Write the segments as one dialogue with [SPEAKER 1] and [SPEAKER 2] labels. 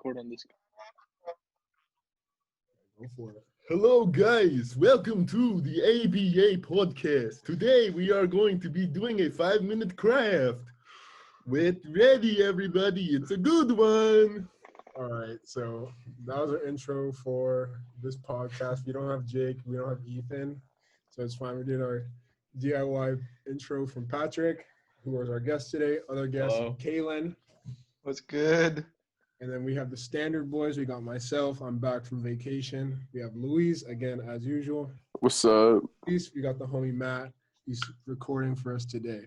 [SPEAKER 1] record on this.
[SPEAKER 2] Go for it. Hello, guys. Welcome to the ABA podcast. Today, we are going to be doing a 5-minute craft. Get ready, everybody. It's a good one. All right. So that was our intro for this podcast. We don't have Jake. We don't have Ethan. So it's fine. We did our DIY intro from Patrick, who was our guest today. Other guest, Kaylin.
[SPEAKER 3] What's good?
[SPEAKER 2] And then we have the standard boys. We got myself. I'm back from vacation. We have Luis, again, as usual.
[SPEAKER 3] What's up?
[SPEAKER 2] We got the homie Matt. He's recording for us today.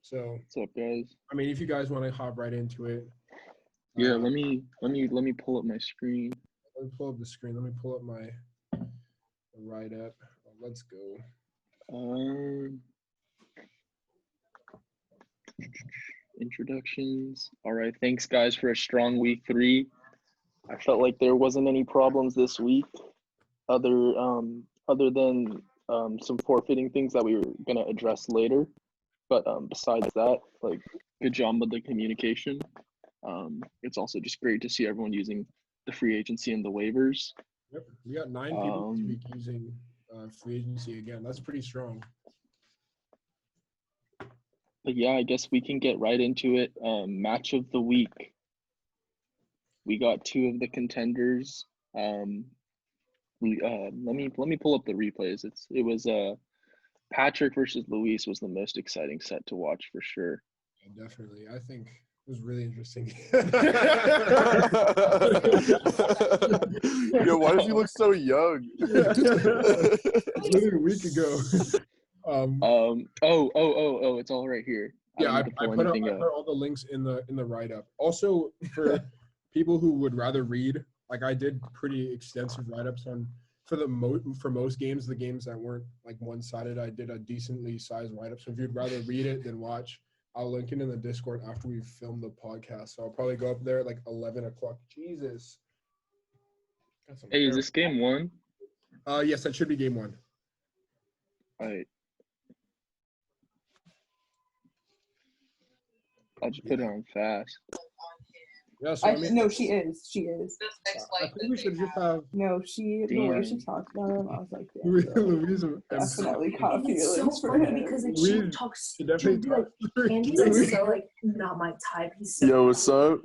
[SPEAKER 2] So,
[SPEAKER 1] What's up, guys?
[SPEAKER 2] I mean, if you guys want to hop right into it.
[SPEAKER 1] Yeah, let me pull up my screen.
[SPEAKER 2] Let me pull up the screen. Let me pull up my write-up. Let's go.
[SPEAKER 1] Introductions. All right, thanks guys for a strong week 3. I felt like there wasn't any problems this week, other than some forfeiting things that we were gonna address later. But besides that, like, good job with the communication. It's also just great to see everyone using the free agency and the waivers.
[SPEAKER 2] Yep, we got 9 people this week using free agency again. That's pretty strong.
[SPEAKER 1] But yeah, I guess we can get right into it. Match of the week. We got 2 of the contenders. Let me pull up the replays. It was Patrick versus Luis was the most exciting set to watch for sure.
[SPEAKER 2] Yeah, definitely. I think it was really interesting.
[SPEAKER 3] Yo, why does he look so young?
[SPEAKER 2] Literally a week ago.
[SPEAKER 1] It's all right here.
[SPEAKER 2] Yeah, I put all the links in the write-up. Also, for people who would rather read, like I did pretty extensive write-ups on for most games, the games that weren't like one-sided. I did a decently sized write-up. So if you'd rather read it than watch, I'll link it in the Discord after we film the podcast. So I'll probably go up there at like 11 o'clock. Jesus.
[SPEAKER 1] Hey, is this game 1?
[SPEAKER 2] Yes, that should be game 1.
[SPEAKER 1] All right. I'll just put it on fast.
[SPEAKER 2] Yeah, so
[SPEAKER 4] No, she is.
[SPEAKER 2] I think we should just have.
[SPEAKER 4] No, the way she talked about him, I was like, yeah,
[SPEAKER 2] Louise
[SPEAKER 4] definitely caught
[SPEAKER 5] It's
[SPEAKER 4] feelings
[SPEAKER 5] so
[SPEAKER 4] for
[SPEAKER 5] funny
[SPEAKER 4] him.
[SPEAKER 5] because like
[SPEAKER 2] Louise,
[SPEAKER 5] she talks,
[SPEAKER 2] she
[SPEAKER 5] she'll
[SPEAKER 2] definitely
[SPEAKER 5] be like, Andy's like so like not my type. He's so
[SPEAKER 3] Yo, what's up?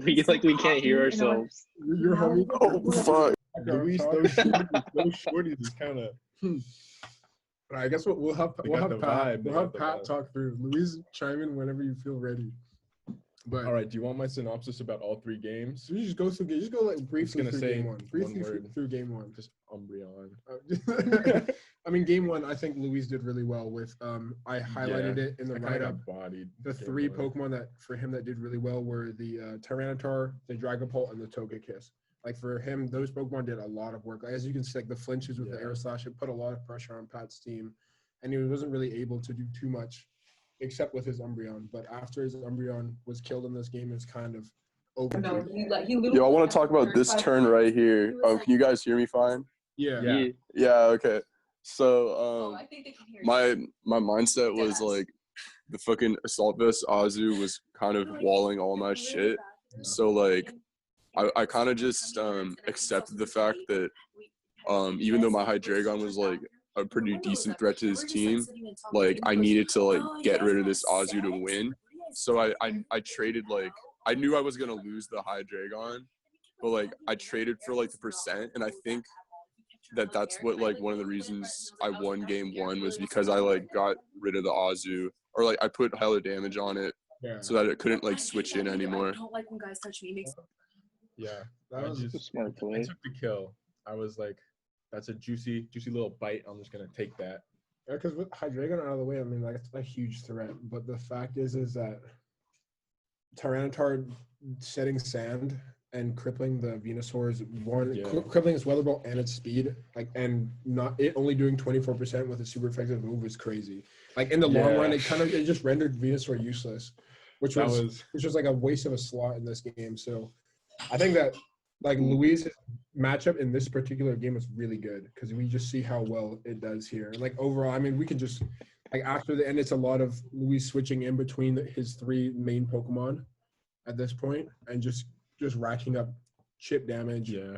[SPEAKER 5] he's like,
[SPEAKER 1] We can't hear ourselves.
[SPEAKER 2] Your homie.
[SPEAKER 3] Oh, fuck.
[SPEAKER 2] Luis, those shorties is kind of. All right, I guess we'll have Pat talk through. Louise, chime in whenever you feel ready. But
[SPEAKER 6] all right, do you want my synopsis about all 3 games?
[SPEAKER 2] you just go like briefly through game 1. Briefly
[SPEAKER 6] word.
[SPEAKER 2] through game 1.
[SPEAKER 6] Just Umbreon.
[SPEAKER 2] I mean, game 1, I think Louise did really well with. I highlighted it in the write-up.
[SPEAKER 6] Bodied.
[SPEAKER 2] The 3 Pokemon that for him that did really well were the Tyranitar, the Dragapult, and the Togekiss. Like for him, those Pokemon did a lot of work. Like, as you can see, like the flinches with the Air Slash, it put a lot of pressure on Pat's team, and he wasn't really able to do too much, except with his Umbreon. But after his Umbreon was killed in this game, it's kind of over.
[SPEAKER 5] no, he literally.
[SPEAKER 3] Yo, I want to talk about this turn right here. Oh, can you guys hear me fine?
[SPEAKER 2] Yeah.
[SPEAKER 3] Yeah, okay. So,
[SPEAKER 5] I think they can hear you.
[SPEAKER 3] my mindset was like the fucking Assault Vest Azu was kind of walling all my shit. So, like, I kind of just accepted the fact that even though my Hydreigon was like a pretty decent threat to his team, like I needed to like get rid of this Azu to win. So I traded, like, I knew I was gonna lose the Hydreigon, but like I traded for like the percent, and I think that's what like one of the reasons I won game 1 was because I like got rid of the Azu, or like I put hella damage on it so that it couldn't like switch in anymore.
[SPEAKER 5] I don't like when guys touch me.
[SPEAKER 6] Yeah,
[SPEAKER 2] That was
[SPEAKER 1] a smart
[SPEAKER 6] I
[SPEAKER 1] play.
[SPEAKER 6] took the kill. I was like, that's a juicy little bite. I'm just gonna take that.
[SPEAKER 2] Yeah, because with Hydreigon out of the way, I mean, like, it's a huge threat. But the fact is that Tyranitar setting sand and crippling the Venusaur's crippling its weather ball and its speed, like, and not it only doing 24% with a super effective move is crazy. Like in the long run, it just rendered Venusaur useless, which was like a waste of a slot in this game. So I think that like Luis's matchup in this particular game was really good because we just see how well it does here. Like overall, I mean, we can just like after the end, it's a lot of Luis switching in between his 3 main Pokemon at this point and just just racking up chip damage.
[SPEAKER 6] Yeah.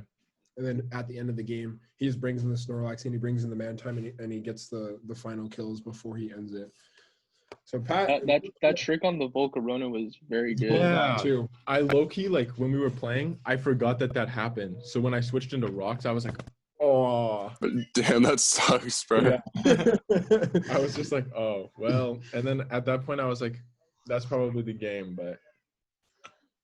[SPEAKER 2] And then at the end of the game, he just brings in the Snorlax and he brings in the man time and he gets the final kills before he ends it. So Pat,
[SPEAKER 1] that trick on the Volcarona was very good.
[SPEAKER 6] Yeah.
[SPEAKER 2] too.
[SPEAKER 6] I low-key, like, when we were playing, I forgot that happened. So when I switched into rocks, I was like, oh.
[SPEAKER 3] But damn, that sucks, bro.
[SPEAKER 6] Yeah. I was just like, oh, well. And then at that point, I was like, that's probably the game, but.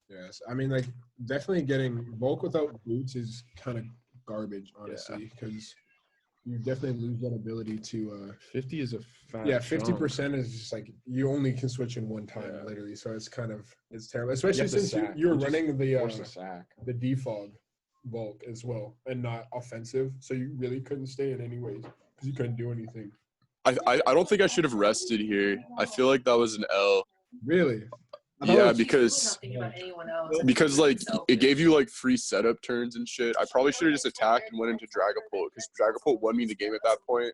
[SPEAKER 2] Yes, I mean, like, definitely getting bulk without boots is kind of garbage, honestly, because you definitely lose that ability to.
[SPEAKER 6] 50 is a fat.
[SPEAKER 2] Yeah, 50% is just like you only can switch in one time, literally. So it's terrible, especially since you're running the defog bulk as well and not offensive. So you really couldn't stay in anyways because you couldn't do anything.
[SPEAKER 3] I don't think I should have rested here. I feel like that was an L.
[SPEAKER 2] Really?
[SPEAKER 3] Yeah, because like it gave you like free setup turns and shit. I probably should have just attacked and went into Dragapult because Dragapult won me the game at that point.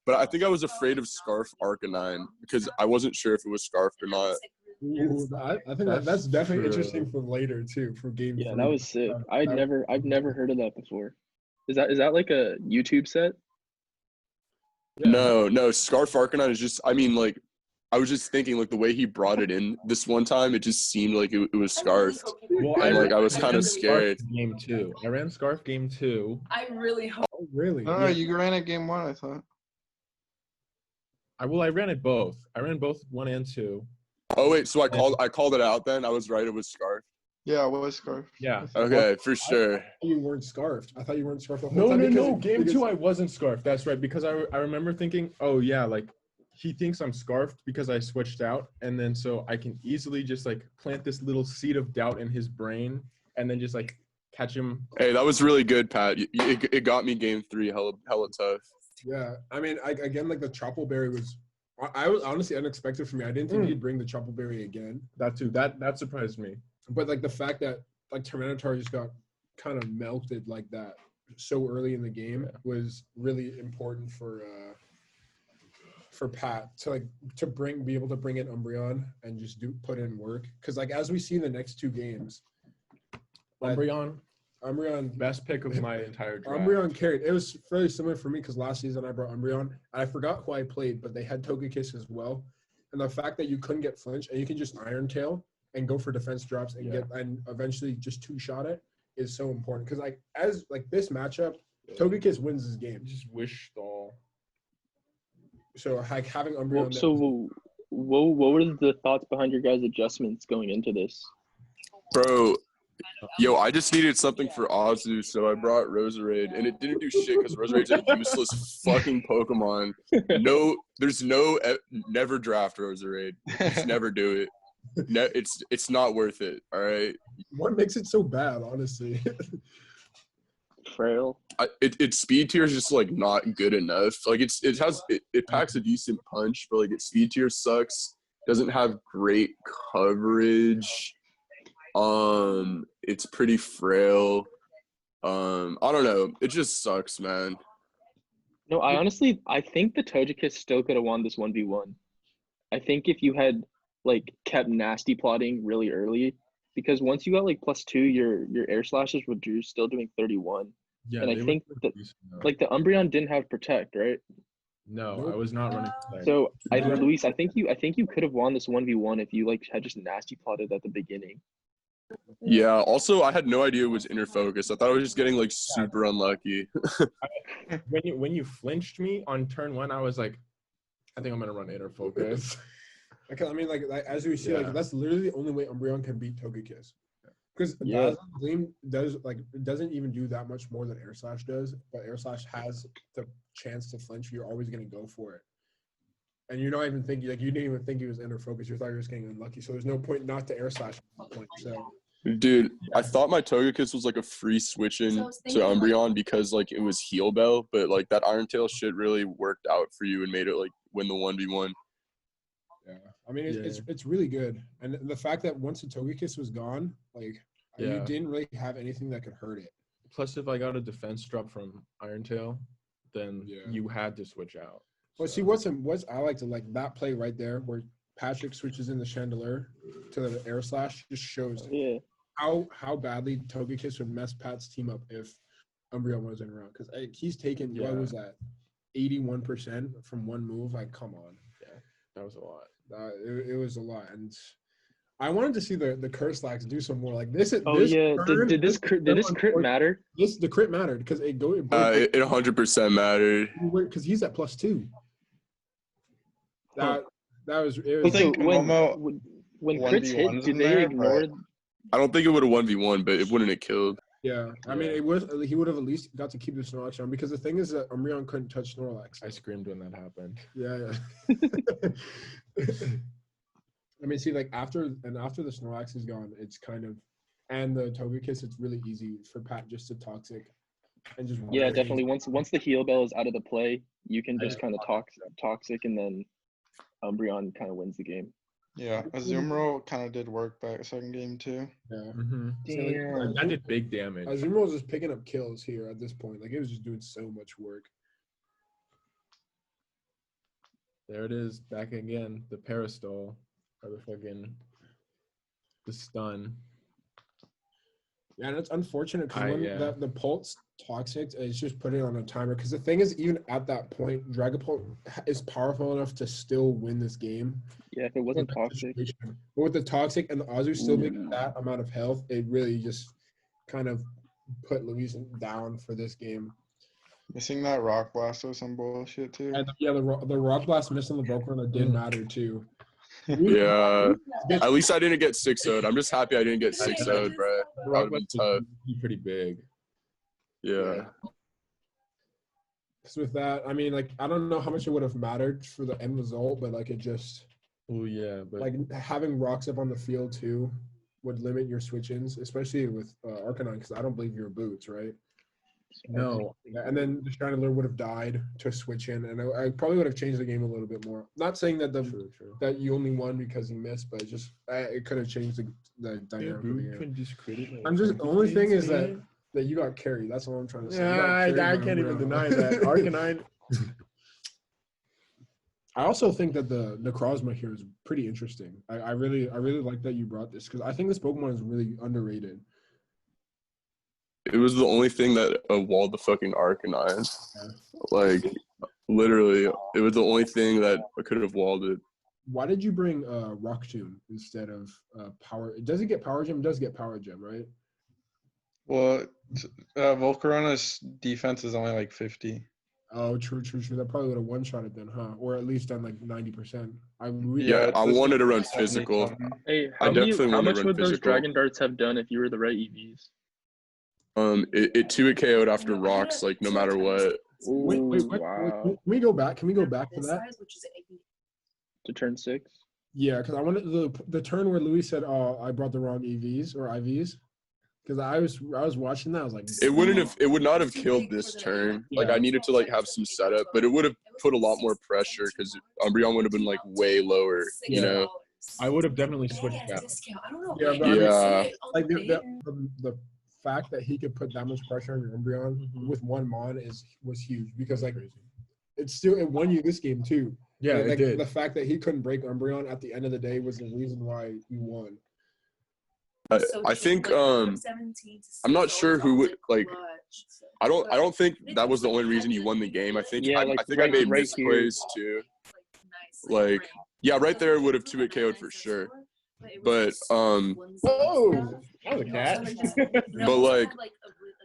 [SPEAKER 3] But I think I was afraid of Scarf Arcanine because I wasn't sure if it was Scarfed or not.
[SPEAKER 2] Ooh, I think that's definitely interesting for later too, for game.
[SPEAKER 1] Yeah,
[SPEAKER 2] 3.
[SPEAKER 1] that was sick. I've never heard of that before. Is that like a YouTube set?
[SPEAKER 2] Yeah.
[SPEAKER 3] No, Scarf Arcanine is just. I mean, like. I was just thinking, like, the way he brought it in this one time, it just seemed like it was scarfed.
[SPEAKER 6] Well,
[SPEAKER 3] and, I was kind of scared.
[SPEAKER 6] Game 2. I ran Scarf game 2.
[SPEAKER 5] I really hope.
[SPEAKER 2] Oh, really?
[SPEAKER 7] No, you ran it game 1, I thought.
[SPEAKER 6] I ran it both. I ran both 1 and 2.
[SPEAKER 3] Oh wait, so I called it out then. I was right. It was scarfed.
[SPEAKER 7] Yeah, it was scarf.
[SPEAKER 6] Yeah.
[SPEAKER 3] Okay, for sure.
[SPEAKER 2] You weren't scarfed. I thought you weren't scarfed the whole time.
[SPEAKER 6] No. Game 2, I wasn't scarfed. That's right. Because I remember thinking, oh yeah, like. He thinks I'm scarfed because I switched out, and then so I can easily just like plant this little seed of doubt in his brain, and then just like catch him.
[SPEAKER 3] Hey, that was really good, Pat. It got me game 3 hella tough.
[SPEAKER 2] Yeah, I mean, again, like the Chople Berry was honestly unexpected for me. I didn't think he'd bring the Chople Berry again.
[SPEAKER 6] That too. That surprised me.
[SPEAKER 2] But like the fact that like Tyranitar just got kind of melted like that so early in the game was really important for Pat to be able to bring in Umbreon and just put in work, because like as we see in the next 2 games,
[SPEAKER 6] Umbreon
[SPEAKER 2] best
[SPEAKER 6] pick of my entire draft.
[SPEAKER 2] Umbreon carried. It was fairly similar for me because last season I brought Umbreon. I forgot who I played, but they had Togekiss as well, and the fact that you couldn't get flinch and you can just Iron Tail and go for defense drops and get and eventually just 2-shot it is so important, because like as like this matchup, Togekiss wins this game.
[SPEAKER 6] Just wish stall.
[SPEAKER 2] So like having Umbreon.
[SPEAKER 1] What were the thoughts behind your guys' adjustments going into this?
[SPEAKER 3] Bro, yo, I just needed something for Azu, so I brought Roserade, and it didn't do shit because Roserade's a useless fucking Pokemon. Never draft Roserade. Just never do it. It's not worth it. All right.
[SPEAKER 2] What makes it so bad, honestly?
[SPEAKER 1] Frail.
[SPEAKER 3] Its speed tier is just like not good enough. Like it packs a decent punch, but like its speed tier sucks. Doesn't have great coverage. It's pretty frail. I don't know. It just sucks, man.
[SPEAKER 1] No, I think the Togekiss still could have won this 1v1. I think if you had like kept nasty plotting really early, because once you got like +2, your air slashes were still doing 31.
[SPEAKER 6] Yeah,
[SPEAKER 1] and I think that like the Umbreon didn't have Protect, right?
[SPEAKER 6] No, I was not running Protect.
[SPEAKER 1] So Luis, I think you could have won this 1v1 if you like had just nasty plotted at the beginning.
[SPEAKER 3] Yeah. Also, I had no idea it was inner focus. I thought I was just getting like super unlucky.
[SPEAKER 6] when you flinched me on turn 1, I was like, I think I'm gonna run inner focus.
[SPEAKER 2] Okay, I mean, like as we see, like that's literally the only way Umbreon can beat Togekiss. Because Gleam doesn't even do that much more than Air Slash does, but Air Slash has the chance to flinch. You're always gonna go for it, and you're not even thinking like you didn't even think he was inner focus. You thought you were just getting unlucky. So there's no point not to Air Slash at that point. So.
[SPEAKER 3] Dude, I thought my Togekiss was like a free switch in to Umbreon because like it was Heal Bell, but like that Iron Tail shit really worked out for you and made it like win the 1v1.
[SPEAKER 2] Yeah, I mean it's really good, and the fact that once the Togekiss was gone, like you didn't really have anything that could hurt it.
[SPEAKER 6] Plus, if I got a defense drop from Iron Tail, then you had to switch out.
[SPEAKER 2] Well, see, what's I like to like that play right there where Patrick switches in the Chandelier to the Air Slash just shows how badly Togekiss would mess Pat's team up if Umbreon wasn't around. Because he's taken, what was that, 81% from one move? Like, come on.
[SPEAKER 6] Yeah, that was a lot.
[SPEAKER 2] It was a lot. And I wanted to see the Curslax do some more. Like, this.
[SPEAKER 1] Oh,
[SPEAKER 2] this
[SPEAKER 1] yeah.
[SPEAKER 2] turn,
[SPEAKER 1] Did this crit matter?
[SPEAKER 2] The crit mattered because
[SPEAKER 3] It 100% mattered.
[SPEAKER 2] because he's at +2. That was. It
[SPEAKER 7] I
[SPEAKER 2] was
[SPEAKER 7] think
[SPEAKER 1] When crits hit,
[SPEAKER 7] 1v1s
[SPEAKER 1] do
[SPEAKER 7] in
[SPEAKER 1] they
[SPEAKER 7] there,
[SPEAKER 1] ignore?
[SPEAKER 7] but-
[SPEAKER 3] I don't think it would have 1v1, but it wouldn't have killed.
[SPEAKER 2] Yeah, I mean, he would have at least got to keep the Snorlax on because the thing is that Umbreon couldn't touch Snorlax.
[SPEAKER 6] I screamed when that happened.
[SPEAKER 2] Yeah. I mean, see, like after the Snorlax is gone, it's kind of, and the Togekiss, it's really easy for Pat just to toxic, and just
[SPEAKER 1] Yeah, definitely. Once the heal bell is out of the play, you can just kind of toxic, and then Umbreon kind of wins the game.
[SPEAKER 7] Yeah, Azumarill kind of did work back second game too.
[SPEAKER 2] Yeah.
[SPEAKER 1] Damn.
[SPEAKER 6] That did big damage.
[SPEAKER 2] Azumarill was just picking up kills here at this point. Like, it was just doing so much work.
[SPEAKER 6] There it is, back again. The Parastol, or the stun.
[SPEAKER 2] Yeah, and it's unfortunate because when
[SPEAKER 6] yeah.
[SPEAKER 2] the Pulse toxic is just putting on a timer. Because the thing is, even at that point, Dragapult is powerful enough to still win this game.
[SPEAKER 1] Yeah, if it wasn't toxic.
[SPEAKER 2] But with the toxic and the Azu still being that amount of health, it really just kind of put Luis down for this game.
[SPEAKER 7] Missing that Rock Blast was some bullshit too.
[SPEAKER 2] And yeah, the Rock Blast missing the Volcarona did matter too.
[SPEAKER 3] Yeah. At least I didn't get 6-0'd. I'm just happy I didn't get 6-0'd, bro. That would have been tough.
[SPEAKER 6] Pretty big.
[SPEAKER 3] Yeah.
[SPEAKER 2] So with that, I mean, like, I don't know how much it would have mattered for the end result, but like, it just.
[SPEAKER 6] Oh yeah, but
[SPEAKER 2] like having rocks up on the field too would limit your switch-ins, especially with Arcanine, because I don't believe you're boots, right?
[SPEAKER 6] no.
[SPEAKER 2] And then the Chandelure would have died to switch in, and I probably would have changed the game a little bit more. Not saying that
[SPEAKER 6] True.
[SPEAKER 2] that you only won because you missed, but just it could have changed the dynamic. Of the game. I'm just the only thing is that you got carried. That's all I'm trying to say.
[SPEAKER 6] Yeah, I can't even deny that. Arcanine.
[SPEAKER 2] I also think that the Necrozma here is pretty interesting. I really like that you brought this because I think this Pokemon is really underrated.
[SPEAKER 3] It was the only thing that walled the fucking Arcanine.
[SPEAKER 2] Yeah.
[SPEAKER 3] Like, literally, it was the only thing that could have walled it.
[SPEAKER 2] Why did you bring Rock Tomb instead of Power? Does it get Power Gem? It does get Power Gem, right?
[SPEAKER 7] Well, Volcarona's defense is only like 50.
[SPEAKER 2] Oh, true. That probably would have one-shotted then, huh? Or at least done like 90%.
[SPEAKER 3] I wanted to run physical.
[SPEAKER 1] Hey,
[SPEAKER 3] I definitely
[SPEAKER 1] how
[SPEAKER 3] wanted
[SPEAKER 1] much
[SPEAKER 3] to run
[SPEAKER 1] would those
[SPEAKER 3] physical.
[SPEAKER 1] Dragon Darts have done if you were the right EVs?
[SPEAKER 3] It 2-hit KO'd after rocks, like, no matter what.
[SPEAKER 2] Wait,
[SPEAKER 1] Wow.
[SPEAKER 2] can we go back? Can we go back to that?
[SPEAKER 1] To turn 6?
[SPEAKER 2] Yeah, because I wanted the turn where Louis said, "Oh, I brought the wrong EVs or IVs," because I was watching that. I was like,
[SPEAKER 3] It would not have killed this turn. Like, I needed to, like, have some setup, but it would have put a lot more pressure because Umbreon would have been, like, way lower, you know?
[SPEAKER 6] I would have definitely switched out.
[SPEAKER 2] Yeah, but
[SPEAKER 3] Yeah.
[SPEAKER 2] like the fact that he could put that much pressure on your Umbreon with one Mon was huge because like it won you this game too.
[SPEAKER 6] Yeah,
[SPEAKER 2] like,
[SPEAKER 6] it did.
[SPEAKER 2] The fact that he couldn't break Umbreon at the end of the day was the reason why you won.
[SPEAKER 3] I think I'm not sure who would like. I don't think that was the only reason you won the game. I think
[SPEAKER 1] Yeah,
[SPEAKER 3] I
[SPEAKER 1] like,
[SPEAKER 3] think I
[SPEAKER 1] right-
[SPEAKER 3] made
[SPEAKER 1] right
[SPEAKER 3] misplays too. Like, yeah, right there would have 2-hit KO'd for sure. But
[SPEAKER 2] Whoa!
[SPEAKER 6] That was a cat.
[SPEAKER 3] But like,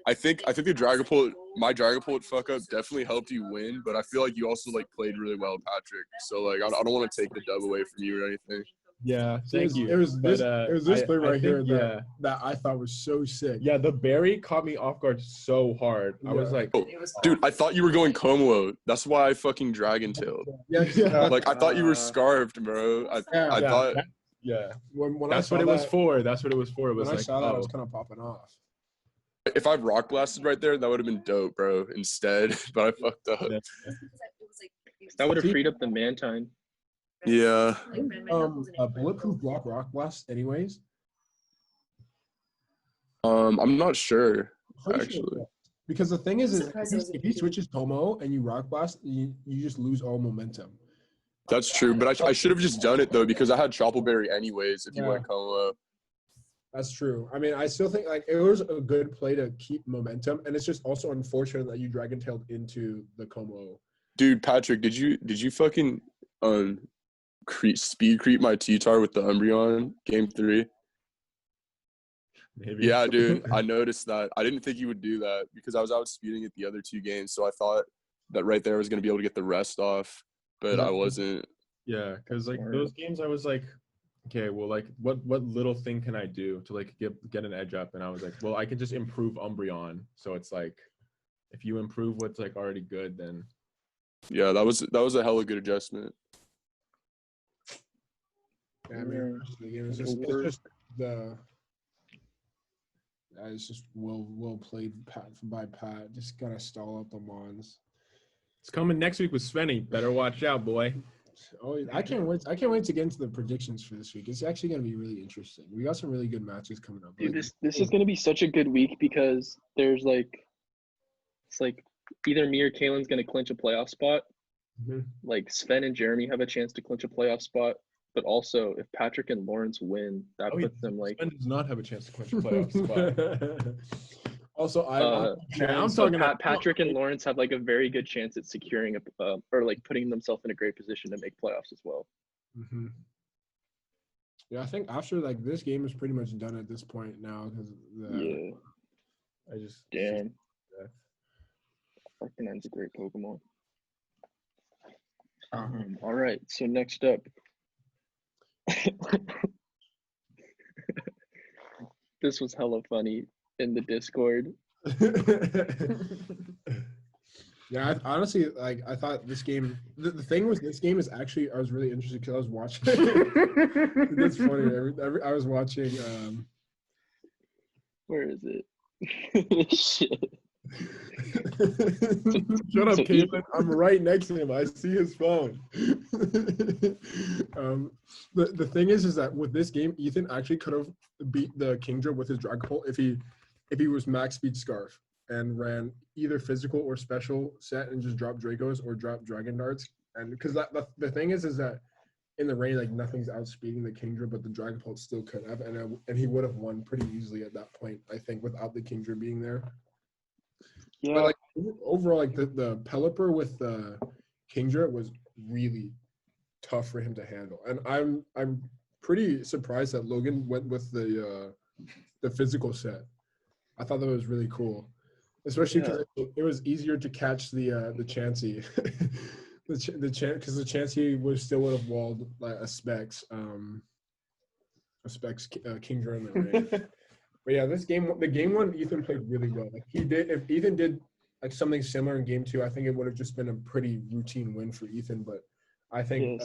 [SPEAKER 3] I think the my Dragapult fuck up definitely helped you win. But I feel like you also like played really well, Patrick. So like, I don't want to take the dub away from you or anything.
[SPEAKER 6] Yeah, thank you.
[SPEAKER 2] It was this play right here
[SPEAKER 6] Yeah.
[SPEAKER 2] that I thought was so sick.
[SPEAKER 6] Yeah, the berry caught me off guard so hard. I was
[SPEAKER 2] Yeah.
[SPEAKER 6] like,
[SPEAKER 3] Oh, dude, I thought you were going Como. That's why I fucking Dragon Tailed.
[SPEAKER 2] Yeah.
[SPEAKER 3] Like, I thought you were scarfed, bro. I
[SPEAKER 2] Yeah.
[SPEAKER 3] thought.
[SPEAKER 6] yeah.
[SPEAKER 2] When
[SPEAKER 6] That's
[SPEAKER 2] I
[SPEAKER 6] what
[SPEAKER 2] saw
[SPEAKER 6] it was
[SPEAKER 2] that-
[SPEAKER 6] for. That's what it was for. It was
[SPEAKER 2] When I
[SPEAKER 6] like,
[SPEAKER 2] saw that, I was
[SPEAKER 6] oh.
[SPEAKER 2] kind of popping off.
[SPEAKER 3] If I rock blasted right there, that would have been dope, bro. Instead, but I fucked up.
[SPEAKER 1] That would have freed up the Mantine.
[SPEAKER 3] Yeah.
[SPEAKER 2] A bulletproof block rock blast, anyways.
[SPEAKER 3] I'm not sure.
[SPEAKER 2] Pretty
[SPEAKER 3] Actually.
[SPEAKER 2] sure. Because the thing is
[SPEAKER 5] Surprised I was
[SPEAKER 2] if he switches Tomo and you rock blast, you just lose all momentum.
[SPEAKER 3] That's true, but I should have just done it though because I had Choppleberry anyways. If you
[SPEAKER 2] Yeah.
[SPEAKER 3] want to come up,
[SPEAKER 2] That's true. I mean, I still think like it was a good play to keep momentum, and it's just also unfortunate that you dragon tailed into the Como.
[SPEAKER 3] Dude, Patrick, did you fucking speed creep my T-tar with the Umbreon game 3?
[SPEAKER 6] Maybe.
[SPEAKER 3] Yeah, dude, I noticed that. I didn't think you would do that because I was out speeding at the other 2 games, so I thought that right there I was gonna be able to get the rest off, but I wasn't.
[SPEAKER 6] Yeah, because like those games, I was like, okay, well, like what little thing can I do to like get an edge up? And I was like, well, I can just improve Umbreon. So it's like, if you improve what's like already good, then
[SPEAKER 3] Yeah, that was a hella good adjustment.
[SPEAKER 2] Yeah, I mean, it's just the. It's just well played by Pat. Just gotta stall up the Mons.
[SPEAKER 6] it's coming next week with Svenny. Better watch out, boy.
[SPEAKER 2] Oh, I can't wait to get into the predictions for this week. It's actually gonna be really interesting. We got some really good matches coming up.
[SPEAKER 1] Dude, this is gonna be such a good week because there's like, it's like either me or Kalen's gonna clinch a playoff spot.
[SPEAKER 2] Mhm.
[SPEAKER 1] Like Sven and Jeremy have a chance to clinch a playoff spot, but also if Patrick and Lawrence win, that puts them like.
[SPEAKER 6] Sven does not have a chance to clinch a playoff spot.
[SPEAKER 2] Also, I'm
[SPEAKER 1] so
[SPEAKER 2] talking about
[SPEAKER 1] Patrick and Lawrence have like a very good chance at securing or like putting themselves in a great position to make playoffs as well.
[SPEAKER 2] Mm-hmm. Yeah, I think after like this game is pretty much done at this point now because
[SPEAKER 1] Yeah.
[SPEAKER 6] I just
[SPEAKER 1] Damn. Arcanine's a great Pokemon. All right, so next up. This was hella funny in the Discord.
[SPEAKER 2] Yeah, honestly, like I thought this game. The thing with this game is actually I was really interested because I was watching. That's funny. I was watching.
[SPEAKER 1] Where is it? Shit.
[SPEAKER 6] Shut up, Caitlin. I'm right next to him. I see his phone.
[SPEAKER 2] The thing is that with this game, Ethan actually could have beat the Kingdra with his Dragapult if he was max speed Scarf and ran either physical or special set and just dropped Dracos or dropped Dragon Darts. And because the thing is that in the rain, like nothing's outspeeding the Kingdra, but the Dragapult still could have, and he would have won pretty easily at that point, I think, without the Kingdra being there.
[SPEAKER 1] Yeah.
[SPEAKER 2] But like overall, like the Pelipper with the Kingdra was really tough for him to handle, and I'm pretty surprised that Logan went with the physical set. I thought that was really cool, especially because it was easier to catch the Chansey, because the Chansey would have walled like a Specs Kingdra in the rain. But yeah, the game one, Ethan played really well. Like if Ethan did like something similar in game 2, I think it would have just been a pretty routine win for Ethan. But I think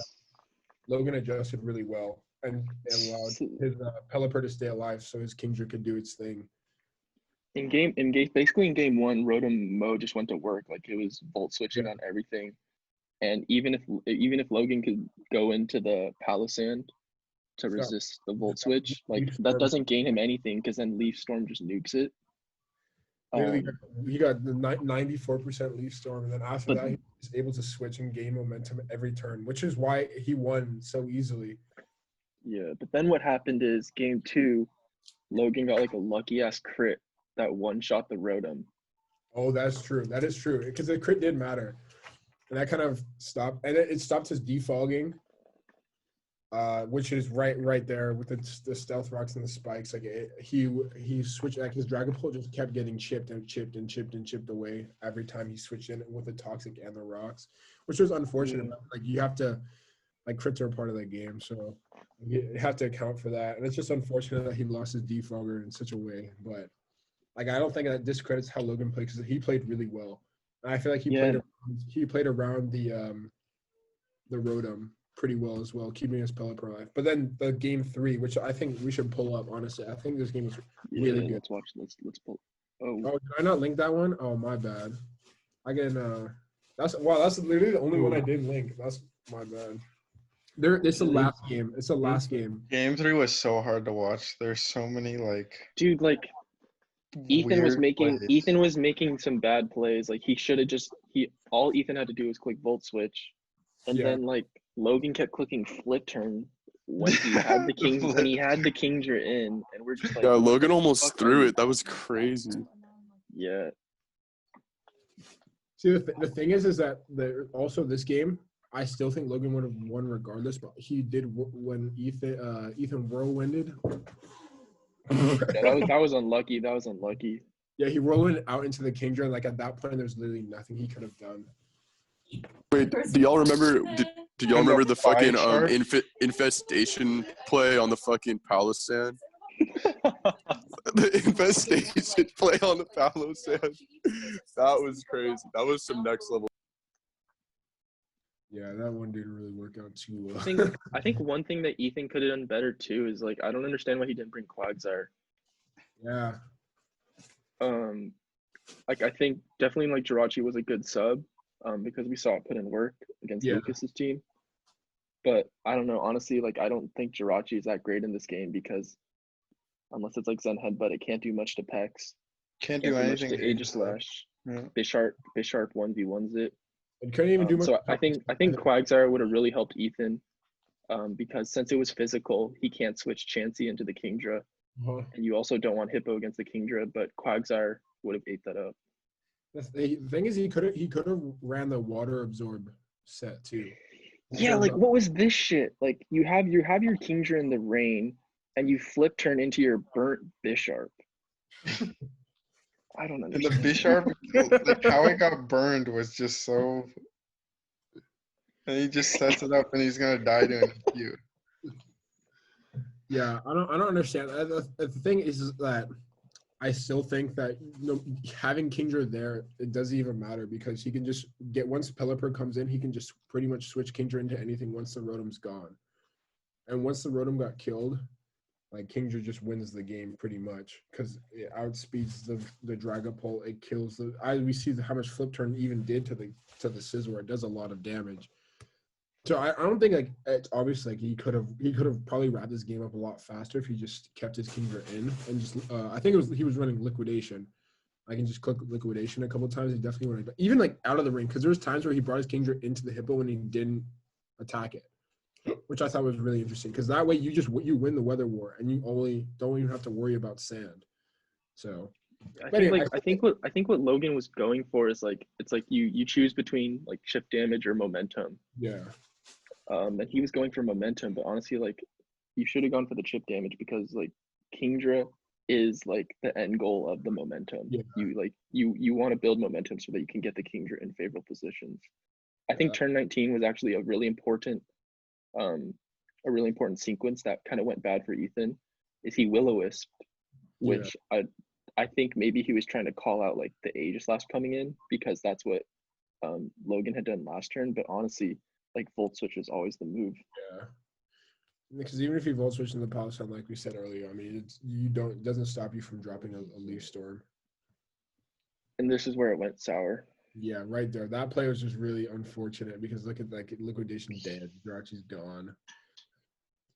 [SPEAKER 2] Logan adjusted really well and allowed his Pelipper to stay alive, so his Kingdra could do its thing.
[SPEAKER 1] Basically in game 1, Rotom Mo just went to work. Like it was volt switching on everything, and even if Logan could go into the Palisand to resist the volt switch, like that doesn't gain him anything because then Leaf Storm just nukes it.
[SPEAKER 2] He got the 94% Leaf Storm, and then after that he was able to switch and gain momentum every turn, which is why he won so easily.
[SPEAKER 1] Yeah, but then what happened is game 2, Logan got like a lucky ass crit that one shot the Rotom.
[SPEAKER 2] Oh, that's true. That is true because the crit did matter, and that kind of stopped, and it stopped his defogging. Which is right there with the stealth rocks and the spikes. Like he switched, like his Dragapult just kept getting chipped away every time he switched in with the toxic and the rocks, which was unfortunate. Like you have to, like crits are part of that game, so you have to account for that. And it's just unfortunate that he lost his defogger in such a way. But like I don't think that discredits how Logan played because he played really well. And I feel like he played around the Rotom pretty well as well, keeping his Pelipper alive. But then the game 3, which I think we should pull up, honestly. I think this game was really good.
[SPEAKER 1] Let's watch. Let's pull. Oh,
[SPEAKER 2] did I not link that one? Oh, my bad. That's literally the only one I didn't link. That's my bad. It's the last game. It's the last game.
[SPEAKER 7] Game 3 was so hard to watch. There's so many
[SPEAKER 1] dude, like Ethan was making some bad plays. Like he should have all Ethan had to do was click volt switch. And then like Logan kept clicking flip turn when he had the Kingdra in, and we're just like,
[SPEAKER 3] Yeah, Logan almost
[SPEAKER 1] fuck
[SPEAKER 3] threw
[SPEAKER 1] are you
[SPEAKER 3] it. That was crazy.
[SPEAKER 1] Yeah.
[SPEAKER 2] See, the thing is that also this game, I still think Logan would have won regardless, but he did when Ethan whirlwinded.
[SPEAKER 1] Yeah, that was unlucky. That was unlucky.
[SPEAKER 2] Yeah, he whirlwinded out into the Kingdra, and like at that point, there's literally nothing he could have done.
[SPEAKER 3] Wait, do y'all remember? Do y'all remember the fucking
[SPEAKER 7] Shark?
[SPEAKER 3] infestation play on the fucking Palisand? The infestation play on the Palisand. That was crazy. That was some next level.
[SPEAKER 2] Yeah, that one didn't really work out too well.
[SPEAKER 1] I think one thing that Ethan could have done better too is like I don't understand why he didn't bring Quagsire.
[SPEAKER 2] Yeah.
[SPEAKER 1] Like I think definitely like Jirachi was a good sub, because we saw it put in work against
[SPEAKER 2] Yeah.
[SPEAKER 1] Lucas's team. But I don't know, honestly, like I don't think Jirachi is that great in this game because unless it's like Zen Headbutt, it can't do much to Pex.
[SPEAKER 7] Can't do
[SPEAKER 1] much
[SPEAKER 7] anything.
[SPEAKER 1] to Aegislash.
[SPEAKER 7] Yeah.
[SPEAKER 1] Bisharp 1v1s it.
[SPEAKER 2] It couldn't even do much.
[SPEAKER 1] So I think Quagsire would have really helped Ethan, because since it was physical, he can't switch Chansey into the Kingdra, and you also don't want Hippo against the Kingdra. But Quagsire would have ate that up.
[SPEAKER 2] The thing is, he could have ran the water absorb set too.
[SPEAKER 1] Yeah, like what was this shit? Like you have your Kingdra in the rain, and you flip turn into your burnt Bisharp. I don't
[SPEAKER 7] And
[SPEAKER 1] understand.
[SPEAKER 7] the Bisharp, like how it got burned was just so. And he just sets it up, and he's gonna die doing Q.
[SPEAKER 2] Yeah, I don't understand. The thing is that I still think that having Kingdra there, it doesn't even matter because he can just get once Pelipper comes in, he can just pretty much switch Kingdra into anything once the Rotom's gone. And once the Rotom got killed, like Kingdra just wins the game pretty much because it outspeeds the Dragapult. It kills we see how much Flip Turn even did to the Scizor. It does a lot of damage. So I don't think like it's obvious like he could have probably wrapped this game up a lot faster if he just kept his Kingdra in and just I think he was running Liquidation. I can just click Liquidation a couple of times. He definitely running even like out of the ring because there was times where he brought his Kingdra into the Hippo when he didn't attack it, which I thought was really interesting because that way you win the Weather War and you don't even have to worry about sand. So
[SPEAKER 1] I think what Logan was going for is like it's like you choose between like chip damage or momentum.
[SPEAKER 2] Yeah.
[SPEAKER 1] And he was going for momentum, but honestly, like you should have gone for the chip damage because like Kingdra is like the end goal of the momentum.
[SPEAKER 2] Yeah.
[SPEAKER 1] You want to build momentum so that you can get the Kingdra in favorable positions. I think turn 19 was actually a really important sequence that kind of went bad for Ethan. Is he Will-O-Wisp, which I think maybe he was trying to call out like the Aegislash coming in because that's what Logan had done last turn. But honestly, like Volt Switch is always the move.
[SPEAKER 2] Yeah. Because even if you Volt Switch in the Palisand, like we said earlier, I mean, it doesn't stop you from dropping a Leaf Storm.
[SPEAKER 1] And this is where it went sour.
[SPEAKER 2] Yeah, right there. That play was just really unfortunate because look at like Liquidation dead. Jirachi's gone.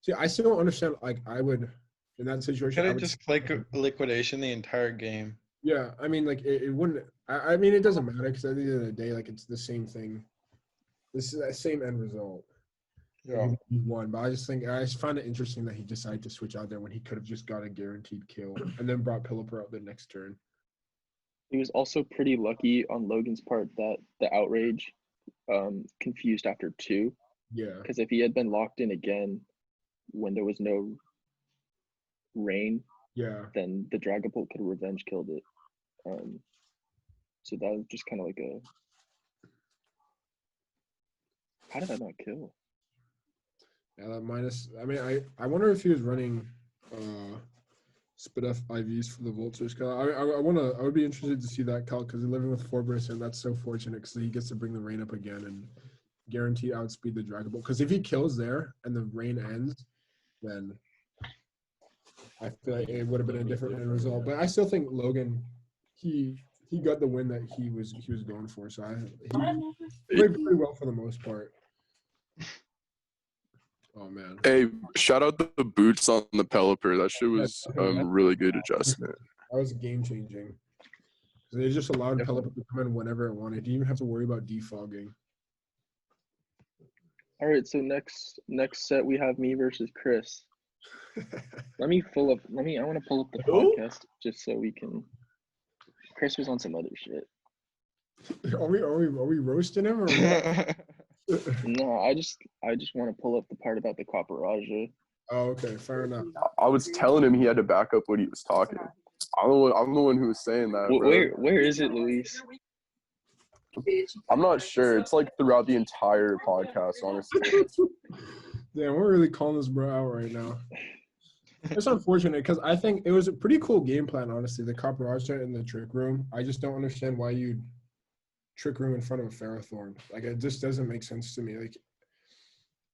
[SPEAKER 2] See, I still don't understand. Like I would in that situation.
[SPEAKER 7] Could have just click Liquidation the entire game.
[SPEAKER 2] Yeah, I mean, like it wouldn't. I mean, it doesn't matter because at the end of the day, like it's the same thing. This is the same end result.
[SPEAKER 7] Yeah.
[SPEAKER 2] He won, but I just find it interesting that he decided to switch out there when he could have just got a guaranteed kill and then brought Pelipper out the next turn.
[SPEAKER 1] He was also pretty lucky on Logan's part that the outrage confused after 2.
[SPEAKER 2] Yeah.
[SPEAKER 1] Because if he had been locked in again when there was no rain, then the Dragapult could have revenge killed it. So that was just kind of like a. How did that not kill?
[SPEAKER 2] Yeah, that minus. I mean, I wonder if he was running Spit F IVs for the Volt Switch. I would be interested to see that calc because living with Forbrus and that's so fortunate because he gets to bring the rain up again and guarantee outspeed the Dragon Ball. Because if he kills there and the rain ends, then I feel like it would have been a different end result. But I still think Logan, he got the win that he was going for. So he played pretty well for the most part. Oh man!
[SPEAKER 3] Hey, shout out the boots on the Pelipper. That shit was really good adjustment.
[SPEAKER 2] That was game changing. They just allowed Pelipper to come in whenever it wanted. You didn't even have to worry about defogging.
[SPEAKER 1] All right, so next set we have me versus Chris. I want to pull up the
[SPEAKER 2] Who?
[SPEAKER 1] podcast just so we can. Chris was on some other shit.
[SPEAKER 2] Are we roasting him or what?
[SPEAKER 1] No, I just want to pull up the part about the Caparaja.
[SPEAKER 2] Oh, okay, fair enough.
[SPEAKER 3] I was telling him he had to back up what he was talking. I'm the one who was saying that, bro.
[SPEAKER 1] Where is it, Luis?
[SPEAKER 3] I'm not sure. It's like throughout the entire podcast, honestly.
[SPEAKER 2] Damn, we're really calling this bro out right now. It's unfortunate because I think it was a pretty cool game plan, honestly. The Caparaja in the trick room. I just don't understand why you'd trick room in front of a Ferrothorn. Like, it just doesn't make sense to me. Like,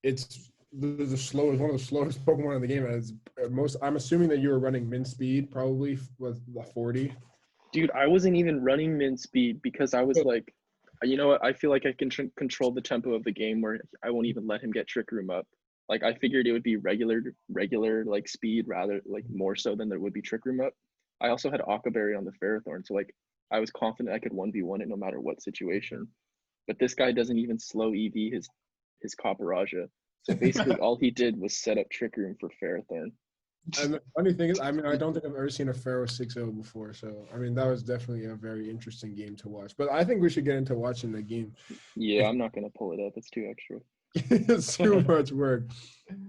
[SPEAKER 2] it's the slowest, one of the slowest Pokemon in the game. It's I'm assuming that you were running min speed probably with the 40.
[SPEAKER 1] Dude, I wasn't even running min speed because I was like, you know what? I feel like I can control the tempo of the game where I won't even let him get trick room up. Like, I figured it would be regular like speed rather like more so than there would be trick room up. I also had Aquaberry on the Ferrothorn, so like I was confident I could 1v1 it no matter what situation. But this guy doesn't even slow EV his Caparaja. So basically all he did was set up trick room for Ferrothorn.
[SPEAKER 2] And the funny thing is, I mean, I don't think I've ever seen a Pharaoh 6-0 before. So, I mean, that was definitely a very interesting game to watch. But I think we should get into watching the game.
[SPEAKER 1] Yeah, I'm not going to pull it up. It's too extra.
[SPEAKER 2] It's too much work.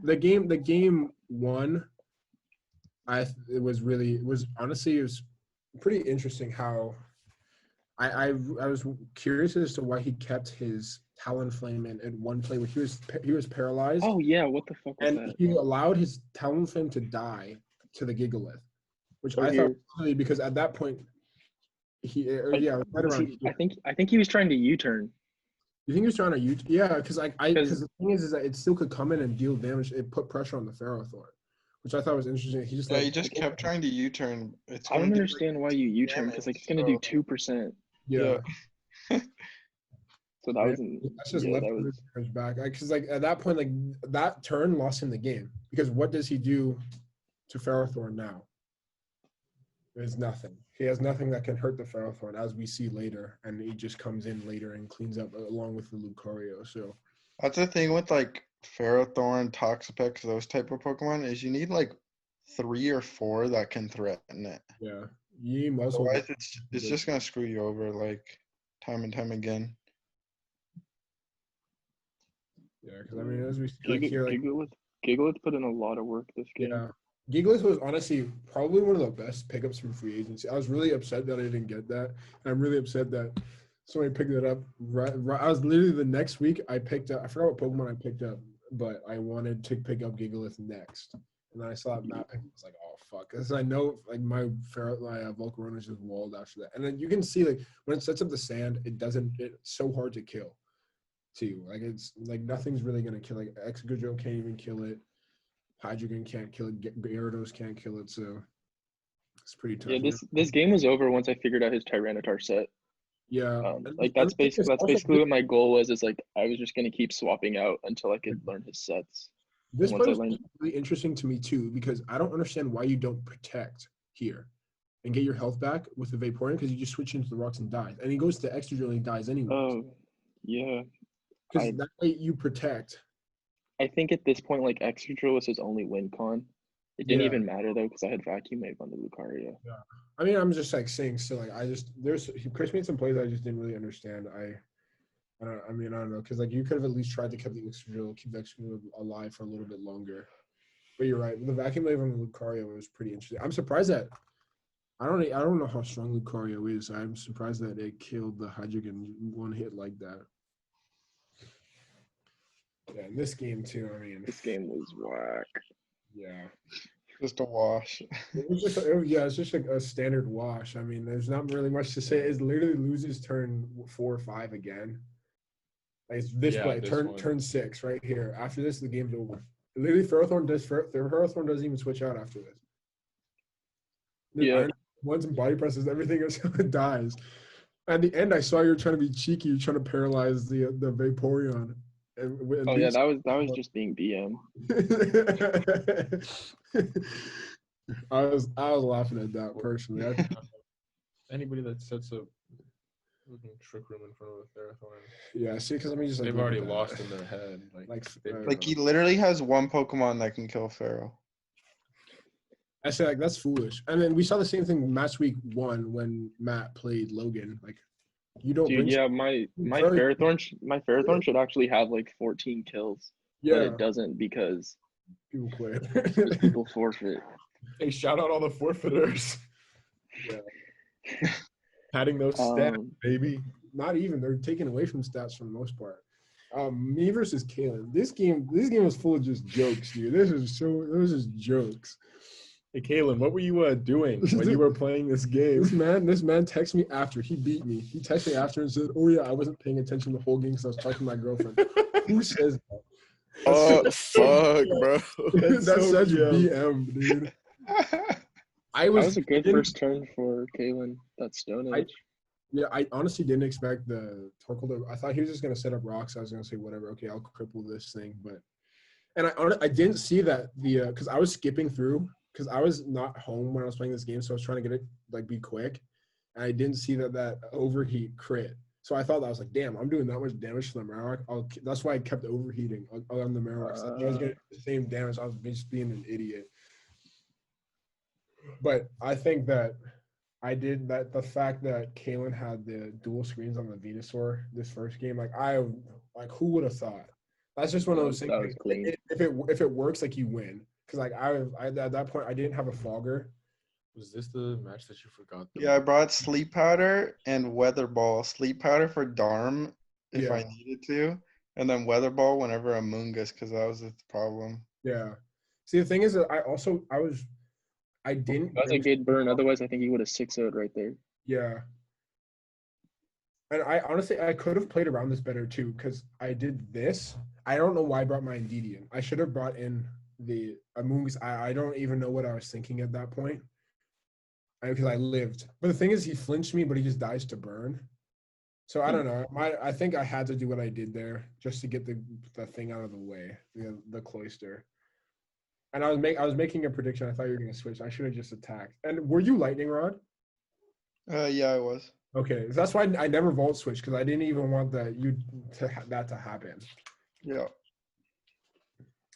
[SPEAKER 2] The game won. It was honestly, it was pretty interesting how I was curious as to why he kept his Talonflame in one play where he was paralyzed.
[SPEAKER 1] Oh yeah, what the fuck was
[SPEAKER 2] and
[SPEAKER 1] that?
[SPEAKER 2] he allowed his Talonflame to die to the Gigalith, which
[SPEAKER 1] Oh,
[SPEAKER 2] I
[SPEAKER 1] here.
[SPEAKER 2] thought was funny because at that point
[SPEAKER 1] I think he was trying to U-turn.
[SPEAKER 2] You think he was trying to yeah, because because the thing is that it still could come in and deal damage. It put pressure on the Ferrothorn, which I thought was interesting. He just
[SPEAKER 7] kept trying to U-turn.
[SPEAKER 1] I don't understand why you U-turn because like it's gonna do 2%.
[SPEAKER 2] Yeah.
[SPEAKER 1] So that wasn't.
[SPEAKER 2] That's just
[SPEAKER 1] yeah,
[SPEAKER 2] left
[SPEAKER 1] that was,
[SPEAKER 2] his back. Because like at that point, like that turn lost him the game. Because what does he do to Ferrothorn now? There's nothing. He has nothing that can hurt the Ferrothorn, as we see later, and he just comes in later and cleans up along with the Lucario. So
[SPEAKER 7] that's the thing with like Ferrothorn, Toxapex, those type of Pokemon is you need like 3 or 4 that can threaten it.
[SPEAKER 2] yeah, you must.
[SPEAKER 7] Otherwise, it's just gonna screw you over like time and time again.
[SPEAKER 2] Yeah, because I mean, as we see like here, like,
[SPEAKER 1] Gigalith put in a lot of work this game.
[SPEAKER 2] yeah. Gigalith was honestly probably one of the best pickups from free agency. I was really upset that I didn't get that. And I'm really upset that somebody picked it up. Right, I was literally the next week I picked up. I forgot what Pokemon I picked up, but I wanted to pick up Gigalith next. And then I saw it mapping. I was like, oh fuck! Because I know like my Volcarona is just walled after that. And then you can see like when it sets up the sand, it's so hard to kill. Too like it's like nothing's really gonna kill. Like Excadrill can't even kill it. Hydreigon can't kill it. Gyarados can't kill it. So it's pretty tough.
[SPEAKER 1] Yeah, this game was over once I figured out his Tyranitar set.
[SPEAKER 2] Yeah,
[SPEAKER 1] like that's basically what my goal was. Is like I was just gonna keep swapping out until I could learn his sets.
[SPEAKER 2] This part is really interesting to me too because I don't understand why you don't protect here and get your health back with the Vaporeon because you just switch into the rocks and dies. And he goes to Excadrill and he dies anyway.
[SPEAKER 1] Oh, yeah.
[SPEAKER 2] Because that way you protect.
[SPEAKER 1] I think at this point, like Excadrill was his only win con. It didn't even matter though because I had Vacuum Wave on the Lucario.
[SPEAKER 2] Yeah, I mean, I'm just like saying still, like Chris made some plays I just didn't really understand. I don't know because like you could have at least tried to keep the Excadrill alive for a little bit longer. But you're right, the Vacuum Wave on the Lucario was pretty interesting. I'm surprised that I don't know how strong Lucario is. I'm surprised that it killed the Hydreigon one hit like that. Yeah, in this game too. I mean,
[SPEAKER 1] this game was whack.
[SPEAKER 2] Yeah,
[SPEAKER 7] just a wash.
[SPEAKER 2] It's just like a standard wash. I mean, there's not really much to say. It literally loses turn 4 or 5 again. Like it's this play, turn 6 right here. After this, the game's over. Literally, Ferrothorn doesn't even switch out after this.
[SPEAKER 1] Yeah.
[SPEAKER 2] Once body presses, everything else dies. At the end, I saw you were trying to be cheeky. You're trying to paralyze the Vaporeon.
[SPEAKER 1] Yeah, that was just being BM.
[SPEAKER 2] I was laughing at that personally.
[SPEAKER 6] Anybody that sets up Looking trick room in front of the Therathorn.
[SPEAKER 2] Yeah, see, because let me just.
[SPEAKER 6] They've already lost in their head.
[SPEAKER 7] Like he literally has one Pokemon that can kill Pharaoh.
[SPEAKER 2] I say like that's foolish. And then we saw the same thing match week 1 when Matt played Logan. Like, you don't.
[SPEAKER 1] Dude,
[SPEAKER 2] bring
[SPEAKER 1] yeah, my Ferrothorn should actually have like 14 kills, but it doesn't because
[SPEAKER 2] people quit.
[SPEAKER 1] people forfeit.
[SPEAKER 6] Hey, shout out all the forfeiters.
[SPEAKER 2] Yeah.
[SPEAKER 6] Padding those stats, baby.
[SPEAKER 2] Not even. They're taken away from stats for the most part. Me versus Kalen. This game was full of just jokes, dude. There was just jokes.
[SPEAKER 6] Hey, Kalen, what were you doing when you were playing this game?
[SPEAKER 2] This man texted me after he beat me. He texted me after and said, "Oh yeah, I wasn't paying attention the whole game because I was talking to my girlfriend." Who says that?
[SPEAKER 3] Oh fuck, bro.
[SPEAKER 2] That's such BM, dude.
[SPEAKER 1] That was a good first turn for Kalen. That Stone Edge.
[SPEAKER 2] I honestly didn't expect the Torkoal to. I thought he was just gonna set up rocks. I was gonna say whatever. Okay, I'll cripple this thing, and I didn't see that because I was skipping through because I was not home when I was playing this game, so I was trying to get it like be quick, and I didn't see that overheat crit. So I thought that I was like, damn, I'm doing that much damage to the Marowak. That's why I kept overheating on the Marowak. I was getting the same damage. I was just being an idiot. But I think that I did that. The fact that Kalen had the dual screens on the Venusaur this first game, who would have thought? That's just one of those things.
[SPEAKER 1] That was clean.
[SPEAKER 2] If it works, like you win. Because like I at that point I didn't have a fogger.
[SPEAKER 6] Was this the match that you forgot?
[SPEAKER 7] Yeah, I brought Sleep Powder and Weather Ball. Sleep Powder for Darm if I needed to, and then Weather Ball whenever Amoongus, because that was the problem.
[SPEAKER 2] Yeah. See, the thing is that I didn't.
[SPEAKER 1] That's a good burn. Otherwise, I think he would have 6-0'd right there.
[SPEAKER 2] Yeah. And I honestly could have played around this better too because I did this. I don't know why I brought my Indeedee. I should have brought in the Amoongus. I don't even know what I was thinking at that point. Because I lived. But the thing is, he flinched me, but he just dies to burn. So I don't know. I think I had to do what I did there just to get the thing out of the way, the cloister. And I was making a prediction. I thought you were going to switch. I should have just attacked. And were you Lightning Rod?
[SPEAKER 7] Yeah, I was.
[SPEAKER 2] Okay, that's why I never Volt switched because I didn't even want that to happen.
[SPEAKER 7] Yeah.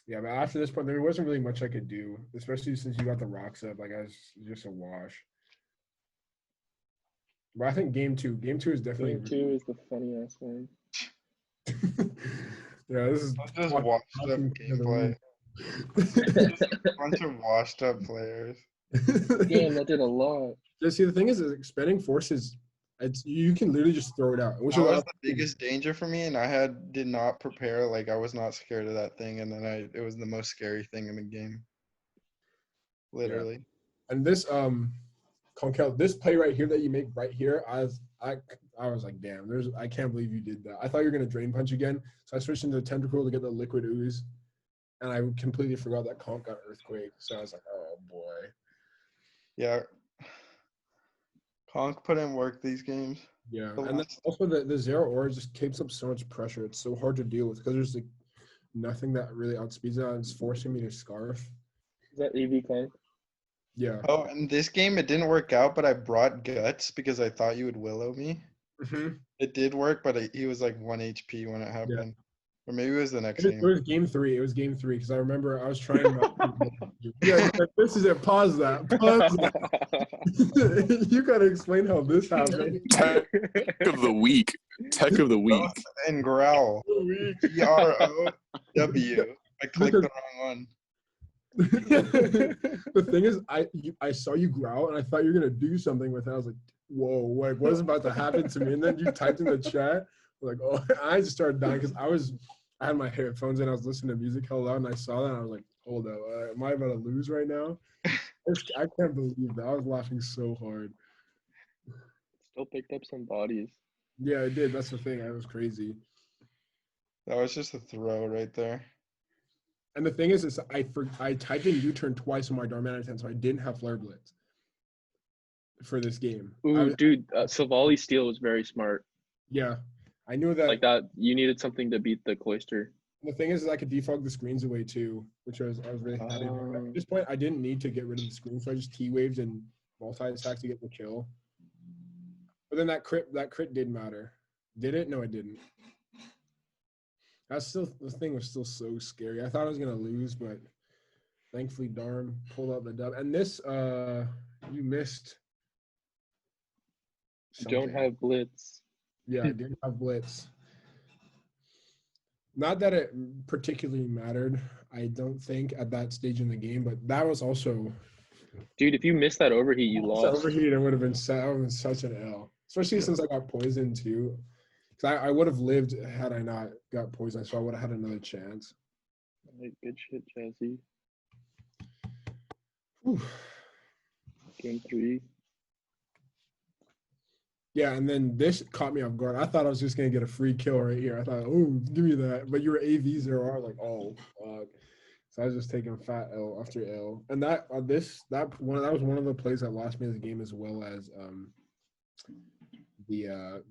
[SPEAKER 2] Yeah, but after this point, there wasn't really much I could do, especially since you got the rocks up. Like I was just a wash. But I think game two is definitely.
[SPEAKER 1] Game 2 is the funny ass one.
[SPEAKER 2] Yeah, this is
[SPEAKER 7] just washed up gameplay. A bunch of washed up players.
[SPEAKER 1] Damn, that did a lot.
[SPEAKER 2] Yeah, see, the thing is expending forces. You can literally just throw it out.
[SPEAKER 7] Which was the biggest danger for me, and I did not prepare. Like I was not scared of that thing, and then it was the most scary thing in the game. Literally.
[SPEAKER 2] Yeah. And this Conkel, this play right here that you make right here, I was like, damn, I can't believe you did that. I thought you were gonna drain punch again, so I switched into the tentacle to get the liquid ooze, and I completely forgot that Conk got earthquake. So I was like, oh boy.
[SPEAKER 7] Yeah. Conk put in work these games.
[SPEAKER 2] Yeah, and then also the Zero Aura just keeps up so much pressure. It's so hard to deal with because there's like nothing that really outspeeds it. It's forcing me to scarf.
[SPEAKER 1] Is that AV Conk?
[SPEAKER 2] Yeah.
[SPEAKER 7] Oh, in this game it didn't work out, but I brought Guts because I thought you would willow me.
[SPEAKER 2] Mm-hmm.
[SPEAKER 7] It did work, but he was like 1 HP when it happened. Yeah. Or maybe it was the next game.
[SPEAKER 2] It was game 3. It was game 3 because I remember I was trying to. Yeah, this is it. Pause that. You gotta explain how this happened.
[SPEAKER 3] Tech of the week. Tech of the week.
[SPEAKER 7] And growl. GROW. I clicked the wrong one.
[SPEAKER 2] The thing is, I saw you growl and I thought you were gonna do something with it. I was like, whoa, like what's about to happen to me? And then you typed in the chat. Like, oh, I just started dying because I had my headphones in. I was listening to music hell loud, and I saw that. And I was like, hold up, am I about to lose right now? I can't believe that. I was laughing so hard.
[SPEAKER 1] Still picked up some bodies.
[SPEAKER 2] Yeah, I did. That's the thing. I was crazy.
[SPEAKER 7] That was just a throw right there.
[SPEAKER 2] And the thing is I typed in U-turn twice on my Darmanitan, so I didn't have Flare Blitz for this game.
[SPEAKER 1] Ooh, dude, Savali Steel was very smart.
[SPEAKER 2] Yeah. I knew that.
[SPEAKER 1] Like that, you needed something to beat the cloister.
[SPEAKER 2] The thing is I could defog the screens away too, which I was really happy about. At this point, I didn't need to get rid of the screen, so I just T-waved and multi-attack to get the kill. But then that crit did matter. Did it? No, it didn't. The thing was still so scary. I thought I was gonna lose, but thankfully Darm pulled out the dub. And this, you missed.
[SPEAKER 1] Don't
[SPEAKER 2] something.
[SPEAKER 1] have blitz.
[SPEAKER 2] Yeah, I didn't have blitz. Not that it particularly mattered, I don't think, at that stage in the game, but that was also.
[SPEAKER 1] Dude, if you missed that overheat, you
[SPEAKER 2] Lost.
[SPEAKER 1] lost.
[SPEAKER 2] Overheat, it would have been such an L. Especially since I got poisoned too. Because I would have lived had I not got poisoned, so I would have had another chance.
[SPEAKER 1] Good shit, Jazzy.
[SPEAKER 2] Whew.
[SPEAKER 1] Game 3.
[SPEAKER 2] Yeah, and then this caught me off guard. I thought I was just gonna get a free kill right here. I thought, oh, give me that. But your AV0R, like, oh, fuck. So I was just taking fat L after L, and that was one of the plays that lost me the game, as well as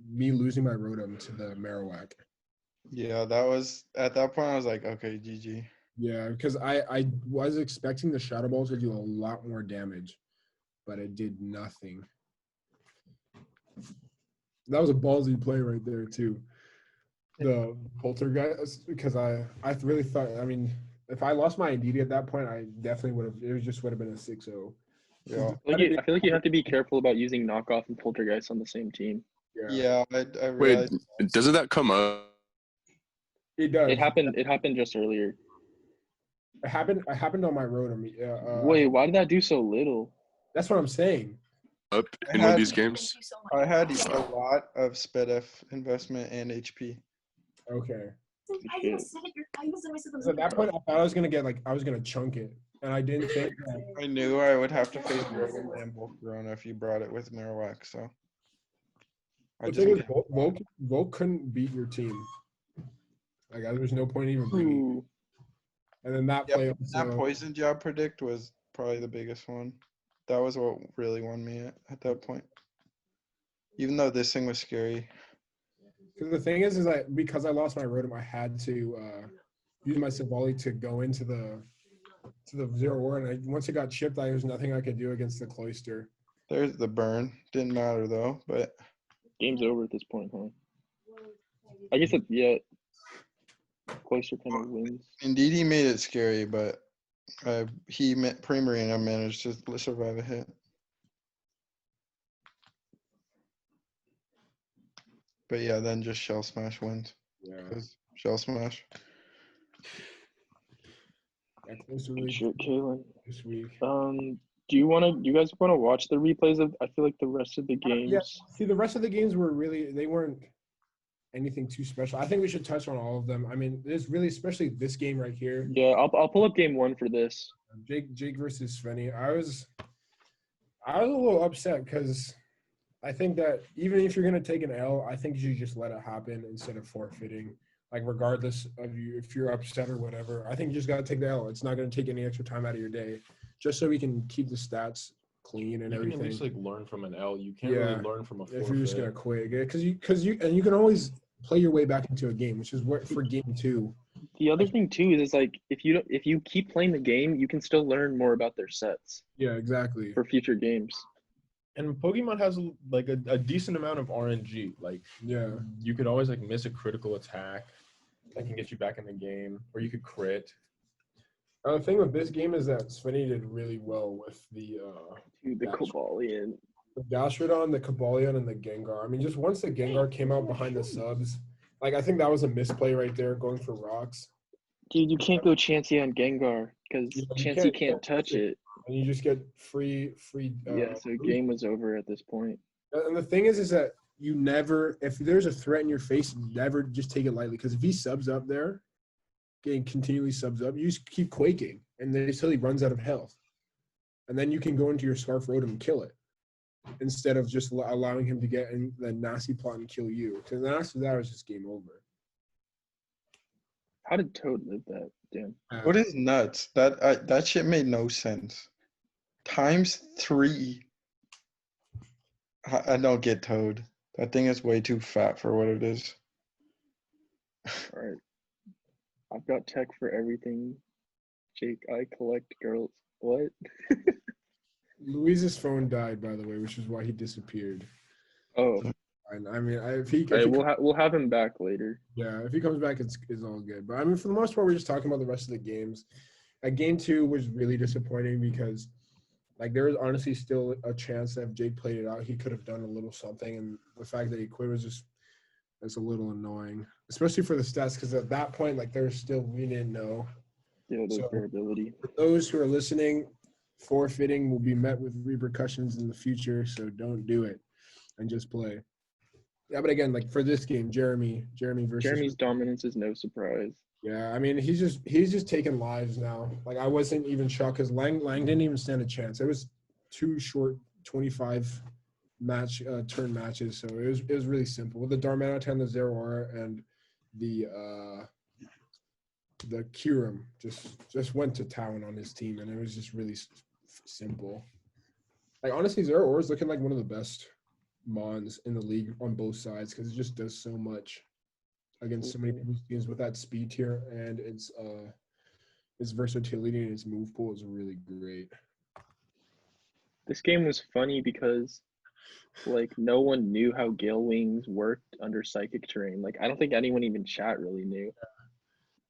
[SPEAKER 2] me losing my Rotom to the Marowak.
[SPEAKER 7] Yeah, that was at that point. I was like, okay, GG.
[SPEAKER 2] Yeah, because I was expecting the Shadow Ball to do a lot more damage, but it did nothing. That was a ballsy play right there too. The Poltergeist, because I really thought, I mean, if I lost my identity at that point, I definitely would have. It would have been a 6-0.
[SPEAKER 7] Yeah.
[SPEAKER 1] I feel like you have to be careful about using knockoff and poltergeist on the same team.
[SPEAKER 7] Yeah, I
[SPEAKER 3] Wait,
[SPEAKER 7] realized.
[SPEAKER 3] doesn't that come up?
[SPEAKER 2] It does.
[SPEAKER 1] It happened just earlier.
[SPEAKER 2] It happened on my Rotom.
[SPEAKER 1] Wait, why did that do so little?
[SPEAKER 2] That's what I'm saying.
[SPEAKER 3] Up
[SPEAKER 7] I
[SPEAKER 3] in one of
[SPEAKER 7] had-
[SPEAKER 3] these games?
[SPEAKER 7] I had a lot of SpedF investment and HP.
[SPEAKER 2] Okay.
[SPEAKER 1] Okay.
[SPEAKER 2] So at that point, I thought I was gonna chunk it, and I didn't think that.
[SPEAKER 7] I knew I would have to face Rotom and Volcarona if you brought it with Marowak, so. I
[SPEAKER 2] The
[SPEAKER 7] just
[SPEAKER 2] thing is, Volk couldn't beat your team. Like, there was no point even bringing.
[SPEAKER 1] Ooh.
[SPEAKER 2] And then that
[SPEAKER 7] Yep,
[SPEAKER 2] play.
[SPEAKER 7] that poison job predict was probably the biggest one. That was what really won me at that point. Even though this thing was scary.
[SPEAKER 2] Because the thing is that because I lost my Rotom, I had to use my Savali to go into the Zero War, and once it got chipped, there was nothing I could do against the Cloyster.
[SPEAKER 7] There's the burn. Didn't matter though, but
[SPEAKER 1] Game's over at this point, huh? I guess yeah. Closer kind of wins.
[SPEAKER 7] indeed he made it scary, but Primarina managed to survive a hit. But yeah, then just Shell Smash wins.
[SPEAKER 2] Yeah.
[SPEAKER 7] Because Shell Smash.
[SPEAKER 2] Yeah, Cloyster
[SPEAKER 1] Good
[SPEAKER 2] really
[SPEAKER 1] shit, Kalen.
[SPEAKER 2] this week.
[SPEAKER 1] Do you guys want to watch the replays of? I feel like the rest of the games.
[SPEAKER 2] Yeah. See, the rest of the games they weren't anything too special. I think we should touch on all of them. I mean, there's really, especially this game right here.
[SPEAKER 1] Yeah, I'll pull up game 1 for this.
[SPEAKER 2] Jake versus Svenny. I was a little upset because I think that even if you're gonna take an L, I think you should just let it happen instead of forfeiting. Like, regardless of you, if you're upset or whatever, I think you just gotta take the L. It's not gonna take any extra time out of your day, just so we can keep the stats clean and
[SPEAKER 6] You
[SPEAKER 2] everything.
[SPEAKER 6] can at least learn from an L. You can't
[SPEAKER 2] Yeah.
[SPEAKER 6] really learn from a forfeit.
[SPEAKER 2] If you're just gonna quit, because you can always play your way back into a game, which is what for game 2.
[SPEAKER 1] The other thing too is like if you keep playing the game, you can still learn more about their sets
[SPEAKER 2] Yeah, exactly.
[SPEAKER 1] for future games.
[SPEAKER 6] And Pokemon has like a decent amount of RNG. Like,
[SPEAKER 2] Yeah.
[SPEAKER 6] you could always like miss a critical attack that can get you back in the game, or you could crit.
[SPEAKER 2] The thing with this game is that Svenny did really well with the
[SPEAKER 1] Dude, the Cobalion.
[SPEAKER 2] Gastrodon, the Cobalion, and the Gengar. I mean, just once the Gengar came out behind the subs, like, I think that was a misplay right there, going for rocks.
[SPEAKER 1] Dude, you can't go Chansey on Gengar because
[SPEAKER 2] Yeah, you
[SPEAKER 1] Chansey
[SPEAKER 2] can't
[SPEAKER 1] can't touch it.
[SPEAKER 2] And you just get free.
[SPEAKER 1] Yeah, so game was over at this point.
[SPEAKER 2] And the thing is that you never, if there's a threat in your face, never just take it lightly. Because if he subs up there, getting continually subs up, you just keep quaking, and then until he runs out of health, and then you can go into your Scarf Rotom and kill it, instead of just allowing him to get in the nasty plot and kill you. Because then after that, it's just game over.
[SPEAKER 1] How did Toad live that? Damn.
[SPEAKER 7] What is nuts? That shit made no sense. ×3. I don't get Toad. That thing is way too fat for what it is.
[SPEAKER 1] All right. I've got tech for everything. Jake, I collect girls. What?
[SPEAKER 2] Louise's phone died, by the way, which is why he disappeared.
[SPEAKER 1] Oh,
[SPEAKER 2] I mean, if he
[SPEAKER 1] we'll have him back later.
[SPEAKER 2] yeah, if he comes back, it's all good. But I mean, for the most part, we're just talking about the rest of the games. Like game 2 was really disappointing because, like, there was honestly still a chance that if Jake played it out, he could have done a little something. And the fact that he quit was just, it's a little annoying, especially for the stats, because at that point, like, we didn't know.
[SPEAKER 1] Yeah, there's
[SPEAKER 2] So,
[SPEAKER 1] variability.
[SPEAKER 2] for those who are listening, forfeiting will be met with repercussions in the future, so don't do it and just play. Yeah, but again, like for this game, Jeremy versus
[SPEAKER 1] Jeremy's dominance is no surprise.
[SPEAKER 2] yeah, I mean he's just taking lives now. Like I wasn't even shocked because Lang didn't even stand a chance. It was 2 short 25 turn matches, so it was really simple. With the Darmanitan, the Zero Aura, and the Kyurem just went to town on his team, and it was just really simple. Like honestly, Zero Aura is looking like one of the best Mons in the league on both sides because it just does so much against so many people's teams with that speed tier, and its versatility and its move pool is really great.
[SPEAKER 1] This game was funny because like no one knew how Gale Wings worked under Psychic Terrain. Like I don't think anyone even chat really knew.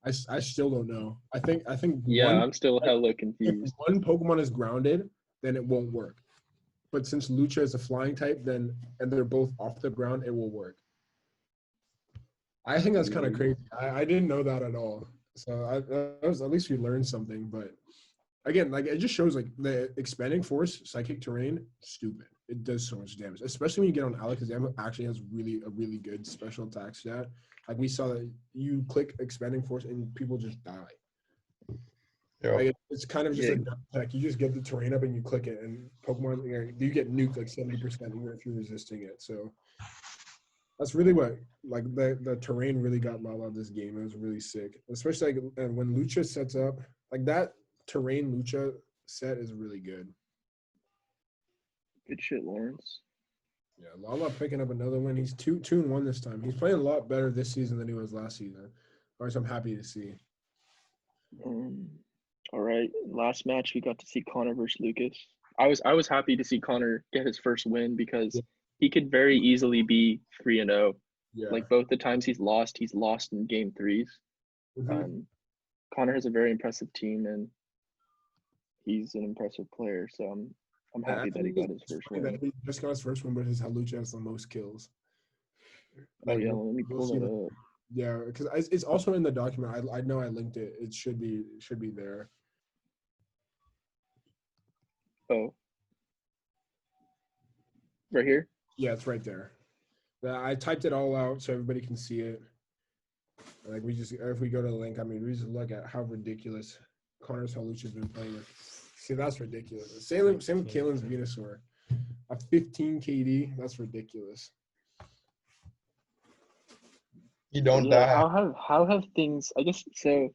[SPEAKER 2] I still don't know. I think
[SPEAKER 1] yeah, I'm still hella confused.
[SPEAKER 2] If one Pokemon is grounded, then it won't work. But since Lucha is a flying type, and they're both off the ground, it will work. I think that's kind of crazy. I didn't know that at all. So at least we learned something. But again, like it just shows like the expanding force, psychic terrain, stupid. It does so much damage, especially when you get on Alec, because Alec actually has a really good special attack stat. Like we saw that you click expanding force and people just die.
[SPEAKER 7] Yeah.
[SPEAKER 2] Like it's kind of just a dumb attack. You just get the terrain up and you click it, and Pokemon you get nuked like 70% even if you're resisting it. So that's really what like the terrain really got Lala this game. It was really sick, especially like and when Lucha sets up like that terrain Lucha set is really good.
[SPEAKER 1] Good shit, Lawrence.
[SPEAKER 2] Yeah, Lala picking up another win. He's 2-1 this time. He's playing a lot better this season than he was last season, which I'm happy to see.
[SPEAKER 1] All right, last match we got to see Connor versus Lucas. I was happy to see Connor get his first win because he could very easily be 3-0.
[SPEAKER 2] Yeah.
[SPEAKER 1] Like both the times he's lost in game 3s.
[SPEAKER 2] Mm-hmm.
[SPEAKER 1] Connor has a very impressive team and he's an impressive player. So I'm happy that he got his first win.
[SPEAKER 2] He just got his first win, but his Halucha has the most kills.
[SPEAKER 1] Oh yeah, let me pull that up.
[SPEAKER 2] Yeah, because it's also in the document. I know I linked it. It should be there.
[SPEAKER 1] Oh, right here.
[SPEAKER 2] Yeah, it's right there. I typed it all out so everybody can see it. Like if we go to the link, I mean, we just look at how ridiculous Connor's Halucha's been playing with. See, that's ridiculous. Same with Kalen's Venusaur. A 15 KD, that's ridiculous.
[SPEAKER 7] You don't
[SPEAKER 1] die. How have things? I guess so.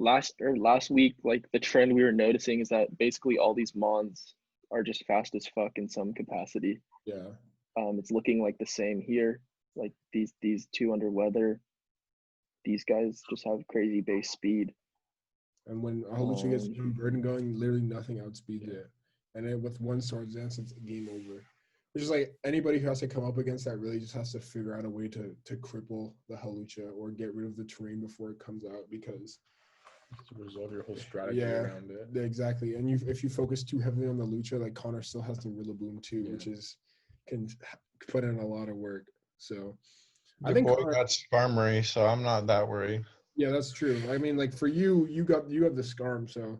[SPEAKER 1] Last week, like the trend we were noticing is that basically all these Mons are just fast as fuck in some capacity.
[SPEAKER 2] Yeah.
[SPEAKER 1] It's looking like the same here. Like these two under weather, these guys just have crazy base speed.
[SPEAKER 2] And when Halucha gets Burden going, literally nothing outspeeds it. And then with one Swords Dance, it's game over. Which is like anybody who has to come up against that really just has to figure out a way to cripple the Halucha or get rid of the terrain before it comes out because
[SPEAKER 6] to resolve your whole strategy around it.
[SPEAKER 2] Exactly. And if you focus too heavily on the Lucha, like Connor still has the Rillaboom too, which can put in a lot of work. So
[SPEAKER 7] I think Connor got Skarmory, so I'm not that worried.
[SPEAKER 2] Yeah, that's true. I mean, like for you have the Skarm, so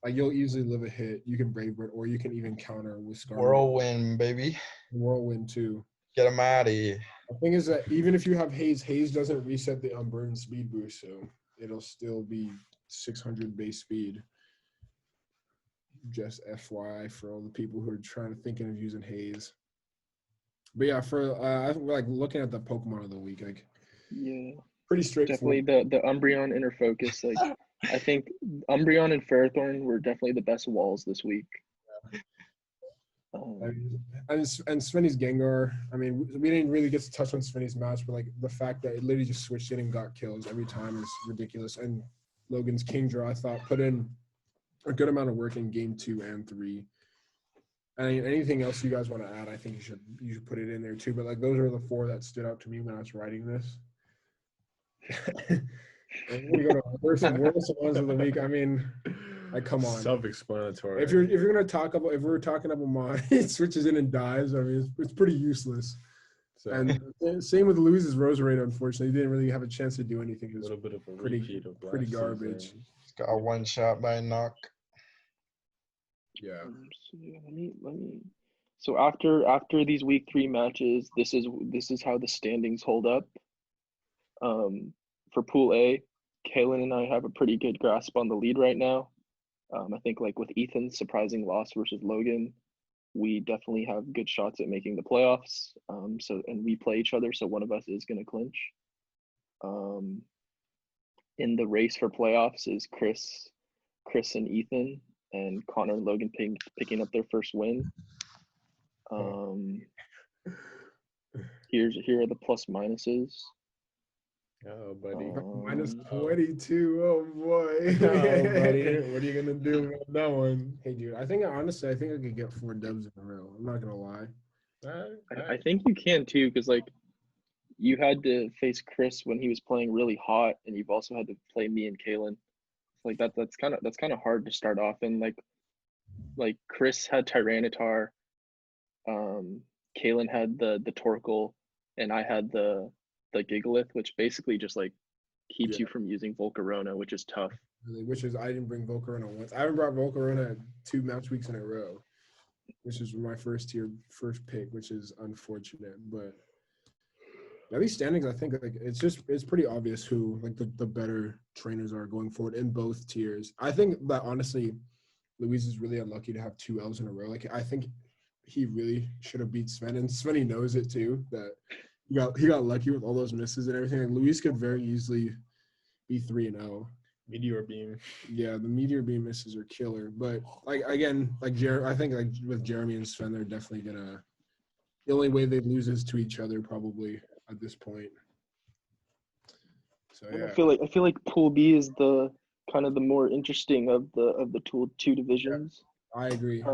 [SPEAKER 2] like you'll easily live a hit. You can Brave Bird, or you can even counter with Skarm.
[SPEAKER 7] Whirlwind, baby.
[SPEAKER 2] Whirlwind too.
[SPEAKER 7] Get him out of here.
[SPEAKER 2] The thing is that even if you have Haze doesn't reset the Unburdened speed boost, so it'll still be 600 base speed. Just FYI for all the people who are thinking of using Haze. But yeah, for like looking at the Pokemon of the week, like pretty straightforward.
[SPEAKER 1] Definitely the Umbreon Inner Focus. Like I think Umbreon and Ferrothorn were definitely the best walls this week.
[SPEAKER 2] And Svenny's Gengar. I mean, we didn't really get to touch on Svenny's match, but like the fact that it literally just switched in and got kills every time is ridiculous. And Logan's Kingdra, I thought, put in a good amount of work in game 2 and 3. Anything else you guys want to add? I think you should put it in there too. But like those are the 4 that stood out to me when I was writing this. And we go to worst ones of the week. I mean, like come on.
[SPEAKER 6] Self-explanatory.
[SPEAKER 2] If you're gonna talk about if we're talking about mine, it switches in and dies. I mean, it's pretty useless.
[SPEAKER 6] So,
[SPEAKER 2] And same with Louise's rose rate. Unfortunately, he didn't really have a chance to do anything. It
[SPEAKER 6] a
[SPEAKER 2] was
[SPEAKER 6] little bit of a
[SPEAKER 2] pretty
[SPEAKER 6] repeat of
[SPEAKER 2] pretty
[SPEAKER 6] last
[SPEAKER 2] garbage.
[SPEAKER 6] season.
[SPEAKER 7] Got a 1 shot by knock.
[SPEAKER 2] Yeah.
[SPEAKER 1] So let me. So after these week 3 matches, this is how the standings hold up. For Pool A, Kalen and I have a pretty good grasp on the lead right now. I think like with Ethan's surprising loss versus Logan, we definitely have good shots at making the playoffs. And we play each other, so one of us is going to clinch. In the race for playoffs is Chris and Ethan, and Connor and Logan picking up their first win. Here are the plus minuses.
[SPEAKER 6] Oh, buddy.
[SPEAKER 2] Minus 22. Oh boy.
[SPEAKER 6] Oh, buddy. What are you gonna do about that one?
[SPEAKER 2] Hey, dude. Honestly, I think I could get 4 dubs in a row. I'm not gonna lie.
[SPEAKER 1] I think you can too, because like you had to face Chris when he was playing really hot, and you've also had to play me and Kalen. Like that's kind of hard to start off. And like Chris had Tyranitar, Kalen had the Torkoal, and I had the Gigalith, which basically just like keeps you from using Volcarona, which is tough.
[SPEAKER 2] Which is I didn't bring Volcarona once. I haven't brought Volcarona 2 match weeks in a row, which is my first pick, which is unfortunate. But at these standings, I think like it's pretty obvious who like the better trainers are going forward in both tiers. I think that honestly, Luis is really unlucky to have 2 L's in a row. Like I think he really should have beat Sven, and Sven knows it too. That he got lucky with all those misses and everything. Like Luis could very easily be 3-0.
[SPEAKER 6] Meteor beam.
[SPEAKER 2] Yeah, the meteor beam misses are killer. But like again, like I think like with Jeremy and Sven, they're definitely gonna. The only way they lose is to each other probably at this point. So yeah.
[SPEAKER 1] I feel like Pool B is the kind of the more interesting of the two divisions.
[SPEAKER 2] Yeah, I agree.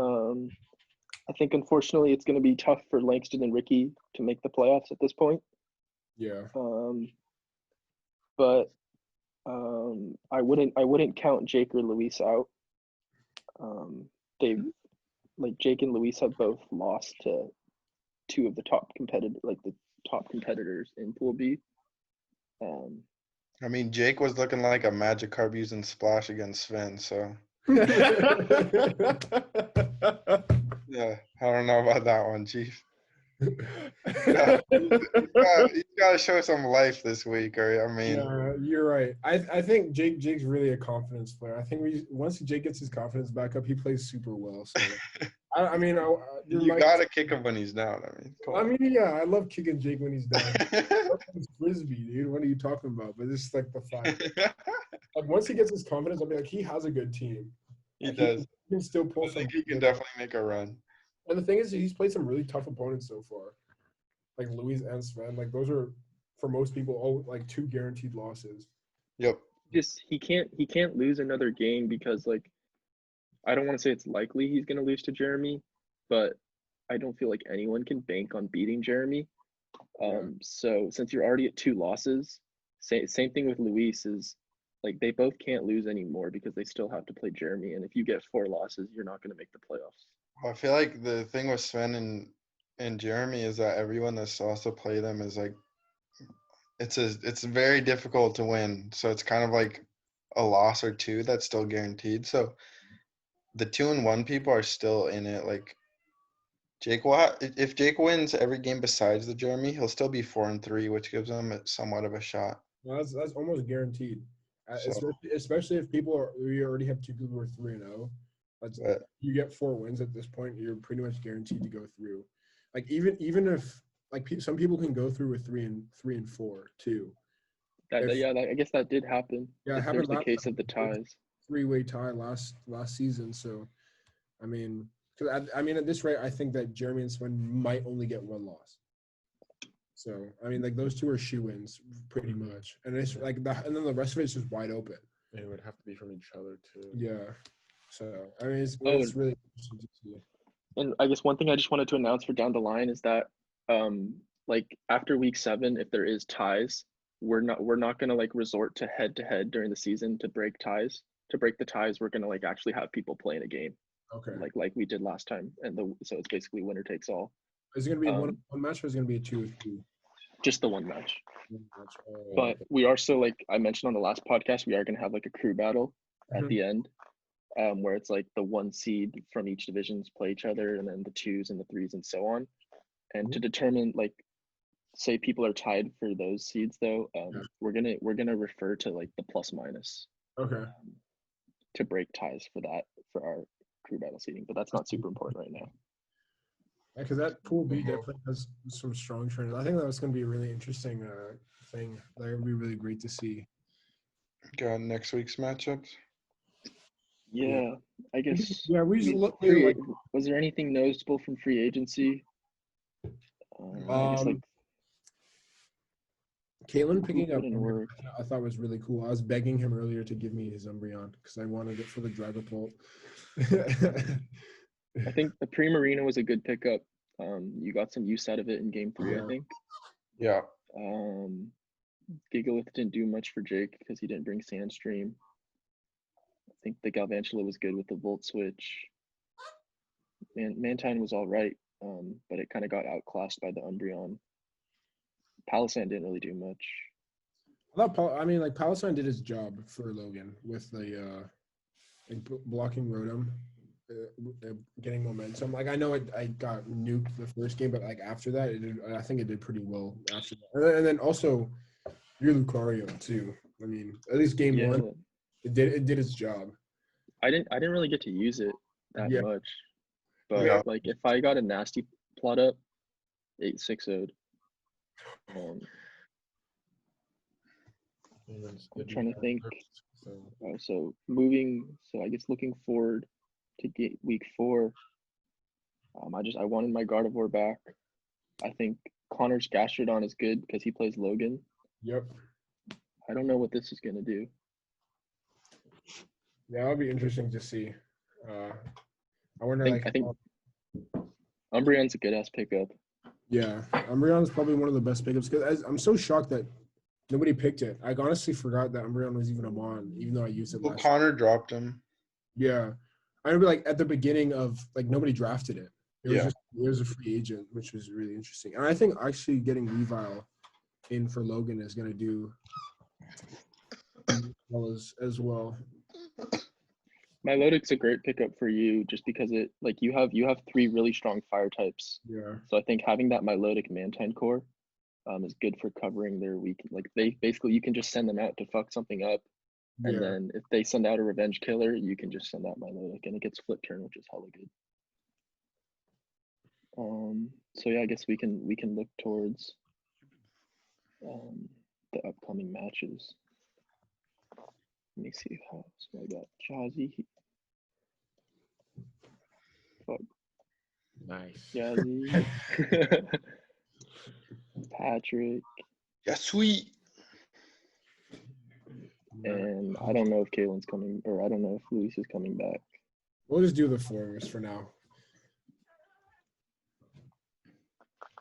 [SPEAKER 1] I think unfortunately it's going to be tough for Langston and Ricky to make the playoffs at this point.
[SPEAKER 2] Yeah.
[SPEAKER 1] But I wouldn't count Jake or Luis out. Jake and Luis have both lost to 2 of the top competitors in Pool B.
[SPEAKER 7] I mean, Jake was looking like a Magikarp using Splash against Sven, so. Yeah, I don't know about that one, Chief. Yeah, he's got to show some life this week, or I mean.
[SPEAKER 2] Yeah, you're right. I think Jake's really a confidence player. I think once Jake gets his confidence back up, he plays super well. So I mean,
[SPEAKER 7] you gotta kick him when he's down.
[SPEAKER 2] I mean, yeah, I love kicking Jake when he's down. It's frisbee, dude. What are you talking about? But this is like the fight. Like once he gets his confidence, I'll be like, he has a good team.
[SPEAKER 7] He does.
[SPEAKER 2] He can still pull.
[SPEAKER 7] I think he can definitely make a run.
[SPEAKER 2] And the thing is, he's played some really tough opponents so far, like Luis and Sven. Like those are, for most people, like 2 guaranteed losses.
[SPEAKER 7] Yep.
[SPEAKER 1] Just he can't lose another game because like I don't want to say it's likely he's going to lose to Jeremy, but I don't feel like anyone can bank on beating Jeremy. So since you're already at 2 losses, same thing with Luis is like they both can't lose anymore because they still have to play Jeremy. And if you get 4 losses, you're not going to make the playoffs.
[SPEAKER 7] Well, I feel like the thing with Sven and Jeremy is that everyone that's also play them is like, it's very difficult to win. So it's kind of like a loss or 2 that's still guaranteed. So the 2-1 people are still in it. Like Jake will if Jake wins every game besides the Jeremy, he'll still be 4-3, which gives him somewhat of a shot.
[SPEAKER 2] Well, that's almost guaranteed.
[SPEAKER 7] So,
[SPEAKER 2] Especially if we already have 2 people who are 3-0. You get 4 wins at this point, you're pretty much guaranteed to go through. Like even if like some people can go through with 3 and 4 too.
[SPEAKER 1] I guess that did happen.
[SPEAKER 2] Yeah, it
[SPEAKER 1] happened the case of the ties.
[SPEAKER 2] 3-way tie last season. So, I mean, at this rate, I think that Jeremy and Sven might only get 1 loss. So, I mean, like those 2 are shoe-ins pretty much, and it's like and then the rest of it's just wide open.
[SPEAKER 6] It would have to be from each other too.
[SPEAKER 2] Yeah. So I mean, it's really interesting to see.
[SPEAKER 1] And I guess one thing I just wanted to announce for down the line is that, like after week 7, if there is ties, we're not gonna like resort to head during the season to break ties. To break the ties, we're gonna like actually have people play in a game,
[SPEAKER 2] Okay.
[SPEAKER 1] like we did last time, and so it's basically winner takes all.
[SPEAKER 2] Is it gonna be one match or is it gonna be a 2-2?
[SPEAKER 1] Just the one match.
[SPEAKER 2] One match. Oh,
[SPEAKER 1] But
[SPEAKER 2] okay.
[SPEAKER 1] we are still, like I mentioned on the last podcast, we are gonna have like a crew battle at
[SPEAKER 2] Mhm.
[SPEAKER 1] the end, where it's like the 1 seed from each divisions play each other, and then the 2s and the 3s and so on. And to determine, like, say people are tied for those seeds, though,
[SPEAKER 2] Yeah.
[SPEAKER 1] we're gonna refer to like the plus minus
[SPEAKER 2] Okay.
[SPEAKER 1] to break ties for our crew battle seeding. But that's not super important right now.
[SPEAKER 2] Yeah, because that Pool B definitely has some strong trends. I think that was going to be a really interesting thing. That would be really great to see.
[SPEAKER 7] Got next week's matchups.
[SPEAKER 1] Yeah, I guess.
[SPEAKER 2] Yeah, we just look
[SPEAKER 1] free, was there anything noticeable from free agency? I guess like
[SPEAKER 2] Caitlin picking up
[SPEAKER 1] didn't work.
[SPEAKER 2] I thought was really cool. I was begging him earlier to give me his Umbreon because I wanted it for the Dragapult.
[SPEAKER 1] I think the Primarina was a good pickup. You got some use out of it in game 3,
[SPEAKER 2] Yeah.
[SPEAKER 1] I think.
[SPEAKER 7] Yeah.
[SPEAKER 1] Gigalith didn't do much for Jake because he didn't bring Sandstream. I think the Galvantula was good with the Volt Switch. Mantine was all right, but it kind of got outclassed by the Umbreon. Palossand didn't really do much.
[SPEAKER 2] Palossand did his job for Logan with the blocking Rotom, getting momentum. Like I know I got nuked the first game, but like after that, I think it did pretty well after that. And then also your Lucario too. I mean, at least game 1, it did its job.
[SPEAKER 1] I didn't really get to use it that much, but
[SPEAKER 7] Yeah.
[SPEAKER 1] like if I got a nasty plot up, 8-6-0'd. I'm trying to think. So I guess looking forward to week 4. I wanted my Gardevoir back. I think Connor's Gastrodon is good because he plays Logan.
[SPEAKER 2] Yep.
[SPEAKER 1] I don't know what this is gonna do.
[SPEAKER 2] Yeah, that'll be interesting to see. I wonder.
[SPEAKER 1] I think Umbreon's a good ass pickup.
[SPEAKER 2] Yeah, Umbreon is probably one of the best pickups because I'm so shocked that nobody picked it. I honestly forgot that Umbreon was even a mon, even though I used it last year.
[SPEAKER 7] Connor dropped him.
[SPEAKER 2] Yeah. I remember like at the beginning of like nobody drafted it. It was a free agent, which was really interesting. And I think actually getting Weavile in for Logan is gonna do well as well.
[SPEAKER 1] Milotic's a great pickup for you just because it like you have 3 really strong fire types.
[SPEAKER 2] Yeah.
[SPEAKER 1] So I think having that Milotic Mantine core is good for covering their weak. Like they basically you can just send them out to fuck something up. And then if they send out a revenge killer, you can just send out Milotic and it gets flip turn, which is hella good. So yeah, I guess we can look towards the upcoming matches. Let me see how so I got Jazzy. Fuck.
[SPEAKER 6] Nice.
[SPEAKER 1] Jazzy. Patrick.
[SPEAKER 7] Yeah, sweet.
[SPEAKER 1] And I don't know if Kaylin's coming, or I don't know if Luis is coming back.
[SPEAKER 2] We'll just do the formers for now.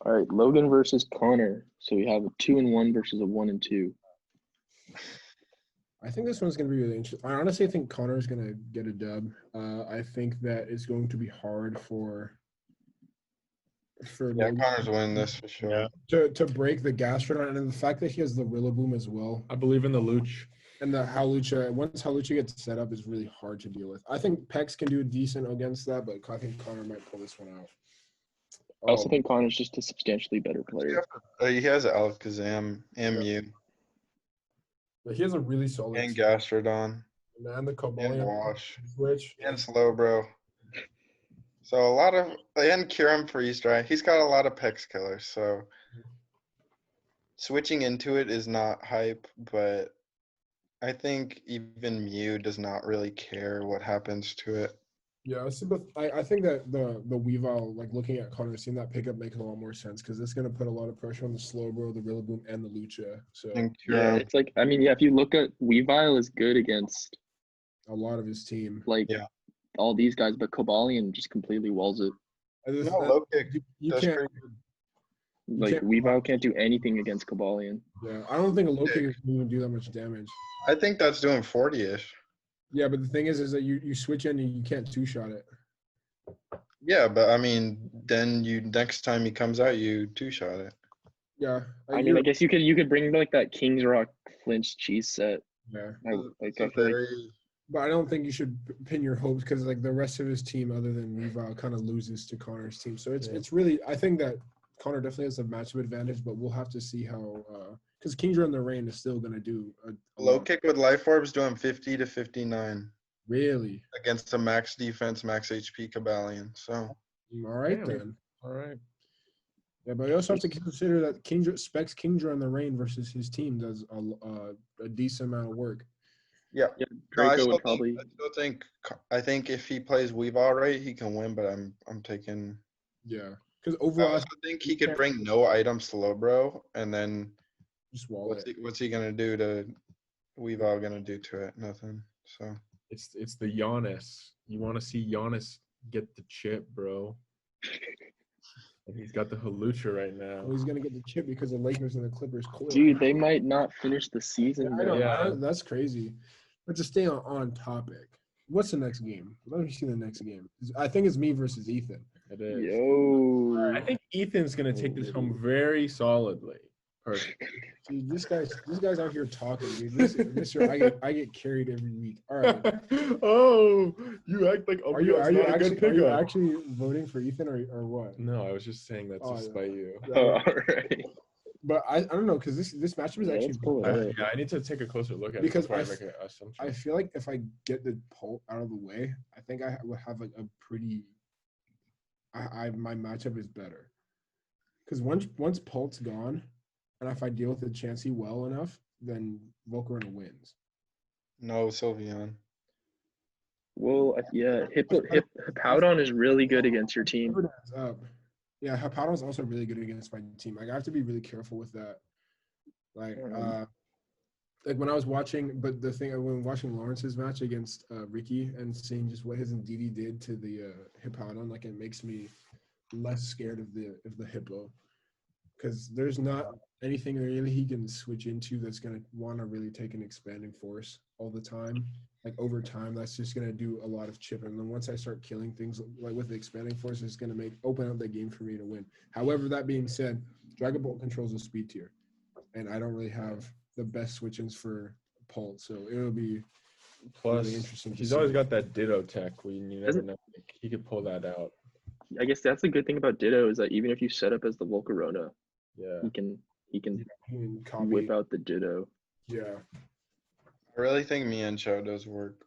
[SPEAKER 1] All right, Logan versus Connor. So we have a 2-1 versus a 1-2.
[SPEAKER 2] I think this one's going to be really interesting. I honestly think Connor's going to get a dub. I think that it's going to be hard for Logan
[SPEAKER 7] Connor's winning this for sure.
[SPEAKER 2] to break the Gastrodon, and the fact that he has the Rillaboom as well.
[SPEAKER 6] I believe in the Luch.
[SPEAKER 2] And the Hawlucha, once Hawlucha gets set up, is really hard to deal with. I think Pex can do decent against that, but I think Connor might pull this one out.
[SPEAKER 1] I also think Connor's just a substantially better player.
[SPEAKER 7] He has Alakazam and Mew.
[SPEAKER 2] But he has a really solid
[SPEAKER 7] And Gastrodon.
[SPEAKER 2] And the
[SPEAKER 7] And
[SPEAKER 2] Cobalion
[SPEAKER 7] Wash.
[SPEAKER 2] switch.
[SPEAKER 7] And Slowbro. So a lot of and Kyurem Freeze Dry. He's got a lot of Pex killers, so switching into it is not hype, but I think even Mew does not really care what happens to it.
[SPEAKER 2] Yeah, but I think that the Weavile, like looking at Connor, seeing that pickup makes a lot more sense because it's going to put a lot of pressure on the Slowbro, the Rillaboom, and the Lucha. So
[SPEAKER 1] Yeah, it's like, I mean, yeah, if you look at Weavile is good against
[SPEAKER 2] a lot of his team.
[SPEAKER 1] Like all these guys, but Cobalion just completely walls it.
[SPEAKER 7] No, low kick.
[SPEAKER 2] You
[SPEAKER 7] That's
[SPEAKER 2] can't.
[SPEAKER 7] pretty
[SPEAKER 1] Like
[SPEAKER 2] can't-
[SPEAKER 1] Weavile can't do anything against Kabalion.
[SPEAKER 2] Yeah, I don't think a low kick is going to do that much damage.
[SPEAKER 7] I think that's doing 40-ish.
[SPEAKER 2] Yeah, but the thing is that you switch in and you can't two-shot it.
[SPEAKER 7] Yeah, but I mean, then next time he comes out, you two-shot it.
[SPEAKER 2] Yeah,
[SPEAKER 1] I mean, I guess you could bring like that King's Rock flinch cheese set.
[SPEAKER 2] yeah.
[SPEAKER 7] It's
[SPEAKER 1] I
[SPEAKER 7] a
[SPEAKER 1] feel like
[SPEAKER 7] very
[SPEAKER 2] But I don't think you should pin your hopes because like the rest of his team, other than Weavile, kind of loses to Connor's team. So it's really I think that Connor definitely has a matchup advantage, but we'll have to see how because Kingdra in the Rain is still gonna do a
[SPEAKER 7] low
[SPEAKER 2] lot.
[SPEAKER 7] kick with life orbs doing 50 to 59
[SPEAKER 2] Really.
[SPEAKER 7] against a max defense, max HP Kabalion. So
[SPEAKER 2] All right
[SPEAKER 6] Yeah,
[SPEAKER 2] then.
[SPEAKER 6] All right.
[SPEAKER 2] Yeah, but you also have to consider that Kingdra in the Rain versus his team does a decent amount of work.
[SPEAKER 7] yeah.
[SPEAKER 1] yeah,
[SPEAKER 7] No,
[SPEAKER 1] Draco would probably.
[SPEAKER 7] I think if he plays Weavile right, he can win. But I'm taking.
[SPEAKER 2] Yeah, because
[SPEAKER 7] I
[SPEAKER 2] overall,
[SPEAKER 7] also think he could bring no items to Lowbro, and then
[SPEAKER 2] just wall it.
[SPEAKER 7] what's he gonna do to Weavile? Gonna do to it? Nothing. So
[SPEAKER 6] It's the Giannis. You want to see Giannis get the chip, bro. And he's got the Halucha right now.
[SPEAKER 2] Well, he's gonna get the chip because the Lakers and the Clippers quit.
[SPEAKER 1] Dude, they might not finish the season.
[SPEAKER 2] I know.
[SPEAKER 6] Yeah.
[SPEAKER 2] That's crazy. But to stay on topic, what's the next game? Let me see the next game. I think it's me versus Ethan.
[SPEAKER 6] It is.
[SPEAKER 1] Yo.
[SPEAKER 6] I think Ethan's gonna take this home very solidly. Personally.
[SPEAKER 2] See, this guy's out here talking, dude. This year I get carried every week. All right.
[SPEAKER 6] Oh, you act like
[SPEAKER 2] Are you actually voting for Ethan or what?
[SPEAKER 6] No, I was just saying that to
[SPEAKER 2] Oh,
[SPEAKER 6] spite you.
[SPEAKER 1] All right.
[SPEAKER 2] But I don't know because this matchup is
[SPEAKER 1] Yeah,
[SPEAKER 2] actually
[SPEAKER 1] let's pull it up.
[SPEAKER 6] Yeah, I need to take a closer look at
[SPEAKER 2] Because
[SPEAKER 6] it before I
[SPEAKER 2] I
[SPEAKER 6] make an assumption.
[SPEAKER 2] I feel like if I get the poll out of the way, I think I would have like a pretty. My matchup is better, because once Pult's gone, and if I deal with the Chansey well enough, then Volcarona wins.
[SPEAKER 7] no Sylveon.
[SPEAKER 1] Well, yeah, Hippowdon is really good against your team.
[SPEAKER 2] Whatever it adds up. Yeah, Hippowdon's also really good against my team. Like I have to be really careful with that. Like when I was watching, but the thing when watching Lawrence's match against Ricky and seeing just what his Ndidi did to the Hippowdon, like it makes me less scared of the Hippo, because there's not anything really he can switch into that's gonna want to really take an expanding force all the time. Like over time, that's just gonna do a lot of chip, and then once I start killing things like with the expanding force, it's gonna open up the game for me to win. However, that being said, Dragon Ball controls a speed tier, and I don't really have the best switch-ins for Pult, so it'll be
[SPEAKER 6] Plus,
[SPEAKER 2] really interesting.
[SPEAKER 6] he's always got that Ditto tech. You never know. Like, he could pull that out.
[SPEAKER 1] I guess that's the good thing about Ditto is that even if you set up as the Volcarona,
[SPEAKER 6] Yeah.
[SPEAKER 1] he can
[SPEAKER 2] Copy.
[SPEAKER 1] whip out the Ditto.
[SPEAKER 2] Yeah.
[SPEAKER 7] I really think Mienshao does work.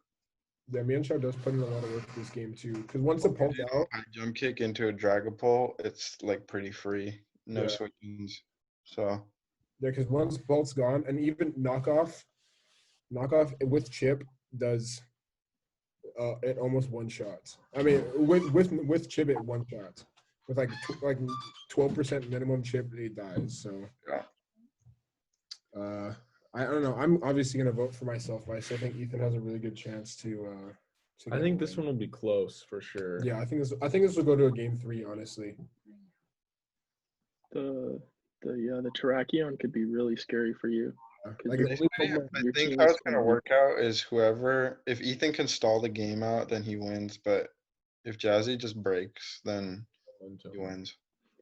[SPEAKER 2] Yeah, Mienshao does put in a lot of work this game too. Because once the Pult's out,
[SPEAKER 7] I jump kick into a Dragapult, it's like pretty free. No
[SPEAKER 2] Yeah.
[SPEAKER 7] switch-ins. So
[SPEAKER 2] yeah, because once Pult's gone, and even knockoff with chip does it almost one shots. I mean, with chip it one shots. With like 12% minimum chip, it dies. So
[SPEAKER 7] yeah.
[SPEAKER 2] I don't know. I'm obviously gonna vote for myself, but I still think Ethan has a really good chance to
[SPEAKER 6] I
[SPEAKER 2] get
[SPEAKER 6] think
[SPEAKER 2] the
[SPEAKER 6] this
[SPEAKER 2] win.
[SPEAKER 6] one will be close for sure.
[SPEAKER 2] Yeah, I think this will go to a game 3, honestly.
[SPEAKER 1] The Terrakion could be really scary for you.
[SPEAKER 2] Like,
[SPEAKER 1] the
[SPEAKER 2] if
[SPEAKER 1] only
[SPEAKER 7] I
[SPEAKER 1] Pokemon in your
[SPEAKER 7] think
[SPEAKER 1] team
[SPEAKER 7] how
[SPEAKER 1] is
[SPEAKER 7] it's gonna work out is if Ethan can stall the game out, then he wins. But if Jazzy just breaks, then he wins.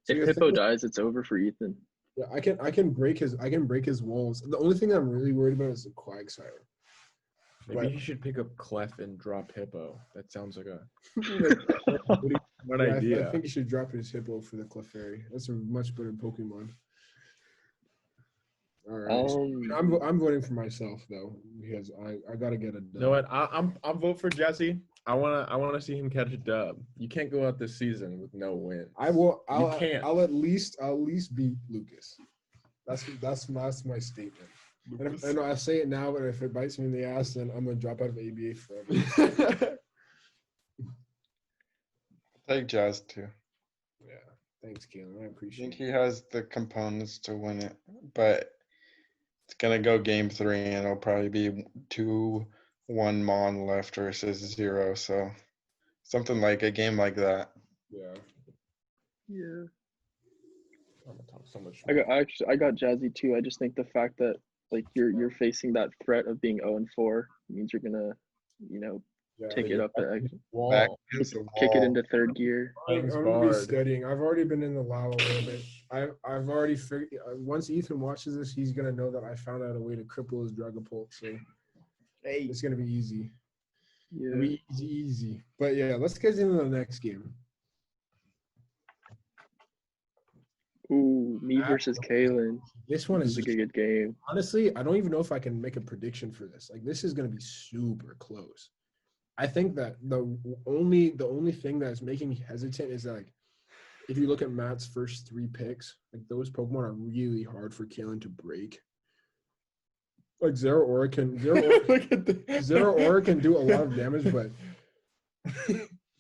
[SPEAKER 1] If
[SPEAKER 2] the
[SPEAKER 1] Hippo
[SPEAKER 2] thing is-
[SPEAKER 1] dies, it's over for Ethan.
[SPEAKER 2] Yeah, I can break his walls. The only thing I'm really worried about is the Quagsire.
[SPEAKER 6] Maybe
[SPEAKER 2] But-
[SPEAKER 6] he should pick up Clef and drop Hippo. That sounds like a
[SPEAKER 2] Good
[SPEAKER 6] idea.
[SPEAKER 2] I think you should drop his Hippo for the Clefairy. That's a much better Pokemon. All right. I'm voting for myself though, because I gotta get it done.
[SPEAKER 6] You know what? I'll vote for Jesse. I wanna see him catch a dub. You can't go out this season with no win.
[SPEAKER 2] I will.
[SPEAKER 6] can't.
[SPEAKER 2] I'll at least beat Lucas. That's my statement. And I say it now, but if it bites me in the ass, then I'm gonna drop out of ABA forever.
[SPEAKER 7] Take Jazz too.
[SPEAKER 2] Yeah. Thanks, Kalen. I
[SPEAKER 7] I
[SPEAKER 2] appreciate
[SPEAKER 7] think
[SPEAKER 2] it.
[SPEAKER 7] he has the components to win it, but it's gonna go game 3, and it'll probably be 2-1 Mon left versus 0. So something like a game like that.
[SPEAKER 2] Yeah.
[SPEAKER 1] Yeah.
[SPEAKER 6] I'm gonna talk so much.
[SPEAKER 1] I got Jazzy too. I just think the fact that like you're facing that threat of being 0-4 means you're gonna, you know, take it up
[SPEAKER 7] Back
[SPEAKER 6] Wall.
[SPEAKER 7] against the
[SPEAKER 1] kick it
[SPEAKER 7] wall.
[SPEAKER 1] into third gear.
[SPEAKER 2] I'm gonna be studying. I've already been in the lab a little bit. I've already figured. Once Ethan watches this, he's gonna know that I found out a way to cripple his Dragapult. So it's gonna be easy.
[SPEAKER 1] Yeah.
[SPEAKER 2] It'll be easy. But yeah, let's get into the next game.
[SPEAKER 1] Ooh, me versus Kalen.
[SPEAKER 2] This one
[SPEAKER 1] This
[SPEAKER 2] is
[SPEAKER 1] is a good game.
[SPEAKER 2] honestly, I don't even know if I can make a prediction for this. Like, this is gonna be super close. I think that the only thing that's making me hesitant is that, like, if you look at Matt's first 3 picks, like, those Pokemon are really hard for Kalen to break. Like Zero Aura can do a lot of damage,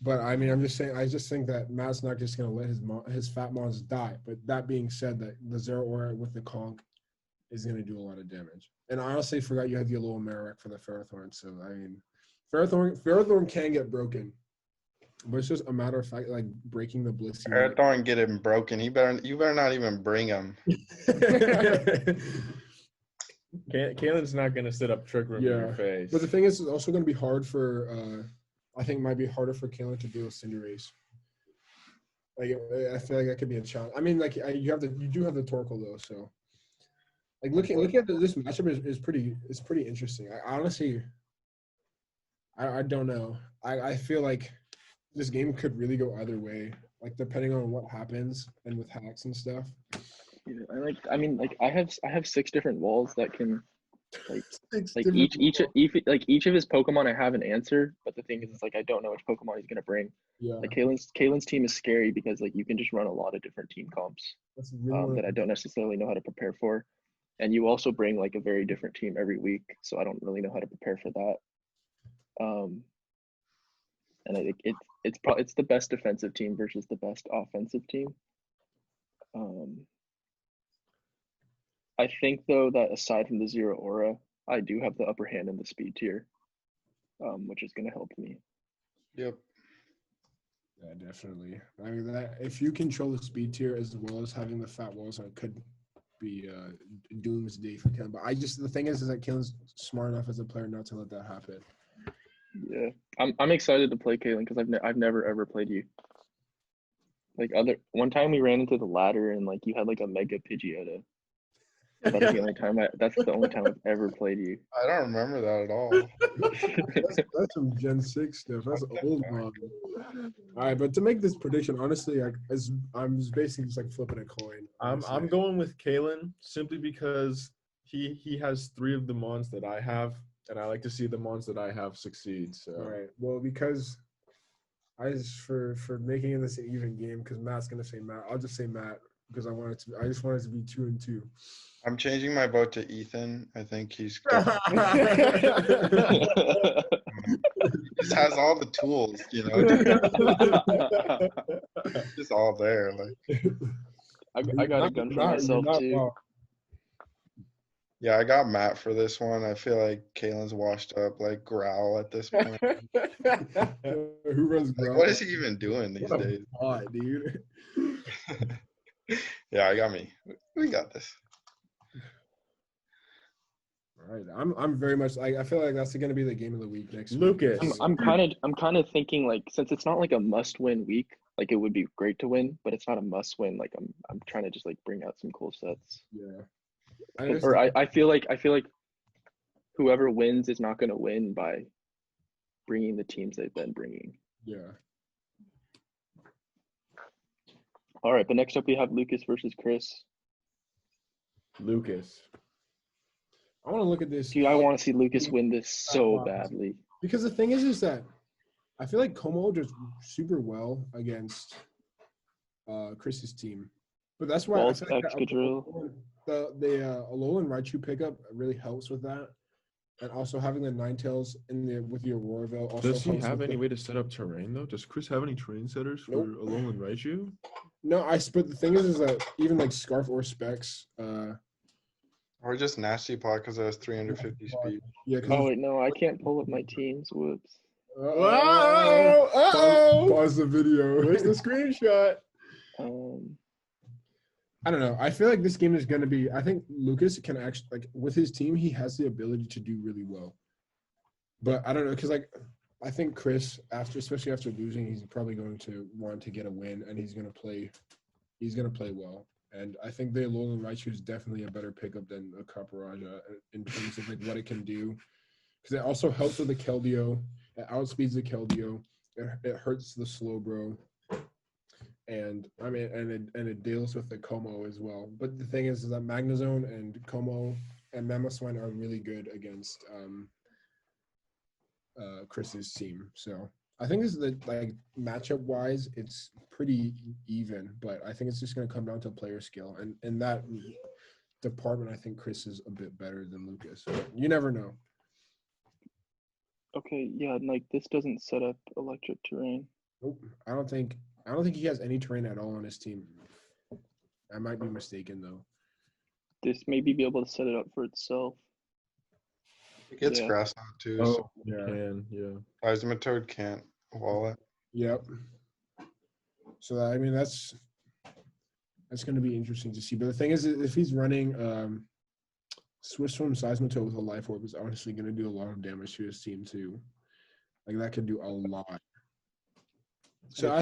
[SPEAKER 2] but I mean, I'm just saying. I just think that Matt's not just gonna let his fat mons die. But that being said, that the Zero Aura with the Conk is gonna do a lot of damage. And I honestly forgot you had the Alola Marowak for the Ferrothorn. So I mean, Ferrothorn can get broken, but it's just a matter of fact, like breaking the Blissey.
[SPEAKER 7] Ferrothorn get him broken. You better not even bring him.
[SPEAKER 6] Kalen's not gonna sit up Trick Room in your face.
[SPEAKER 2] But the thing is, it's also gonna be hard for. I think it might be harder for Kalen to deal with Cinderace. Like, I feel like that could be a challenge. I mean, like, you do have the Torkoal though, so like looking at this matchup is pretty interesting. I honestly, I don't know. I feel like this game could really go either way, like depending on what happens and with hacks and stuff.
[SPEAKER 1] Yeah, I have 6 different walls that can each of his Pokemon I have an answer, but the thing is it's like I don't know which Pokemon he's gonna bring.
[SPEAKER 2] Yeah.
[SPEAKER 1] Like Kalen's team is scary because like you can just run a lot of different team comps that I don't necessarily know how to prepare for. And you also bring like a very different team every week, so I don't really know how to prepare for that. And I think it's the best defensive team versus the best offensive team. I think though that aside from the Zero Aura, I do have the upper hand in the speed tier, which is going to help me.
[SPEAKER 7] Yep.
[SPEAKER 2] Yeah, definitely. I mean, that if you control the speed tier as well as having the fat walls, it could be doomsday for Kalen. But the thing is that Kalen's smart enough as a player not to let that happen.
[SPEAKER 1] Yeah, I'm excited to play Kalen because I've never ever played you. Like one time we ran into the ladder and like you had like a Mega Pidgeotto. That's the only time I've ever played you.
[SPEAKER 7] I don't remember that at all.
[SPEAKER 2] That's some Gen 6 stuff. That's old man. All right, but to make this prediction, honestly, I'm just basically just like flipping a coin.
[SPEAKER 6] I'm going with Kalen simply because he has 3 of the mons that I have, and I like to see the mons that I have succeed. So.
[SPEAKER 2] All right. Well, because for making this an even game, because Matt's gonna say Matt, I'll just say Matt because I just want it to be 2-2.
[SPEAKER 7] I'm changing my vote to Ethan. I think he's just has all the tools, you know. Just all there. Like
[SPEAKER 1] I got a gun for myself too.
[SPEAKER 7] Yeah, I got Matt for this one. I feel like Kalen's washed up like Growl at this point.
[SPEAKER 2] Who runs Growl?
[SPEAKER 7] Like, what is he even doing these days?
[SPEAKER 2] Bot, dude.
[SPEAKER 7] Yeah, I got me. We got this.
[SPEAKER 2] All right, I'm very much like I feel like that's going to be the game of the week next
[SPEAKER 6] Lucas.
[SPEAKER 2] week.
[SPEAKER 1] I'm kind of thinking like since it's not like a must-win week, like it would be great to win, but it's not a must-win. Like I'm trying to just like bring out some cool sets.
[SPEAKER 2] Yeah.
[SPEAKER 1] I feel like whoever wins is not going to win by bringing the teams they've been bringing.
[SPEAKER 2] Yeah.
[SPEAKER 1] All right, but next up we have Lucas versus Chris.
[SPEAKER 6] Lucas.
[SPEAKER 2] I want to look at this.
[SPEAKER 1] Dude, I want to see Lucas win this so badly.
[SPEAKER 2] Because the thing is that I feel like Como does super well against Chris's team. But that's why
[SPEAKER 1] Balls,
[SPEAKER 2] I feel like
[SPEAKER 1] Excadrill.
[SPEAKER 2] the Alolan and Raichu pickup really helps with that. And also having the Ninetales with the Auroraville also
[SPEAKER 6] Does he
[SPEAKER 2] helps
[SPEAKER 6] have
[SPEAKER 2] with
[SPEAKER 6] any way to set up terrain though? Does Chris have any terrain setters for
[SPEAKER 2] Nope.
[SPEAKER 6] Alolan and Raichu?
[SPEAKER 2] No, but the thing is that even like Scarf or Specs,
[SPEAKER 7] Or just Nasty Pot because it has 350 speed.
[SPEAKER 2] yeah.
[SPEAKER 1] Oh wait, no, I can't pull up my teams. Whoops.
[SPEAKER 2] Pause the video.
[SPEAKER 6] Where's the screenshot?
[SPEAKER 2] I don't know. I feel like this game is going to be. I think Lucas can actually, like, with his team, he has the ability to do really well. But I don't know, because, like, I think Chris, especially after losing, he's probably going to want to get a win, and he's going to play. He's going to play well. And I think the Alolan Raichu is definitely a better pickup than a Caparaja in terms of, like, what it can do. Because it also helps with the Keldeo. It outspeeds the Keldeo. It hurts the Slowbro. And I mean, and it deals with the Como as well. But the thing is that Magnezone and Como and Mamoswine are really good against Chris's team. So I think this is like matchup wise, it's pretty even. But I think it's just going to come down to player skill, and in that department, I think Chris is a bit better than Lucas. You never know.
[SPEAKER 1] Okay, yeah, like this doesn't set up electric terrain.
[SPEAKER 2] Nope. I don't think he has any terrain at all on his team. I might be mistaken though.
[SPEAKER 1] This maybe be able to set it up for itself.
[SPEAKER 7] It gets
[SPEAKER 1] Yeah.
[SPEAKER 7] grass out too.
[SPEAKER 6] Oh,
[SPEAKER 7] So
[SPEAKER 6] yeah.
[SPEAKER 7] Seismitoad can't wall it.
[SPEAKER 2] Yep. So I mean that's going to be interesting to see. But the thing is, if he's running Swiss Storm Seismitoad with a Life Orb, is honestly going to do a lot of damage to his team too. Like that could do a lot. So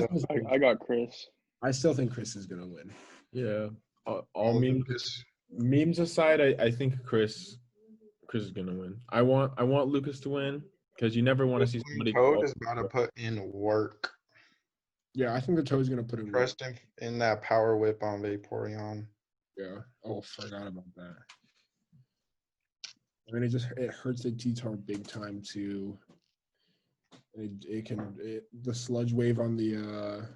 [SPEAKER 1] I got Chris.
[SPEAKER 2] I still think Chris is going to win.
[SPEAKER 6] Yeah. All memes aside, I think Chris is going to win. I want Lucas to win because you never want to see somebody.
[SPEAKER 7] Toad is got to put in work.
[SPEAKER 2] Yeah, I think the Toad's going to put in work.
[SPEAKER 7] Trust him in that power whip on Vaporeon.
[SPEAKER 2] Yeah. Oh, forgot about that. I mean, it hurts the T-Tar big time too. The sludge wave on the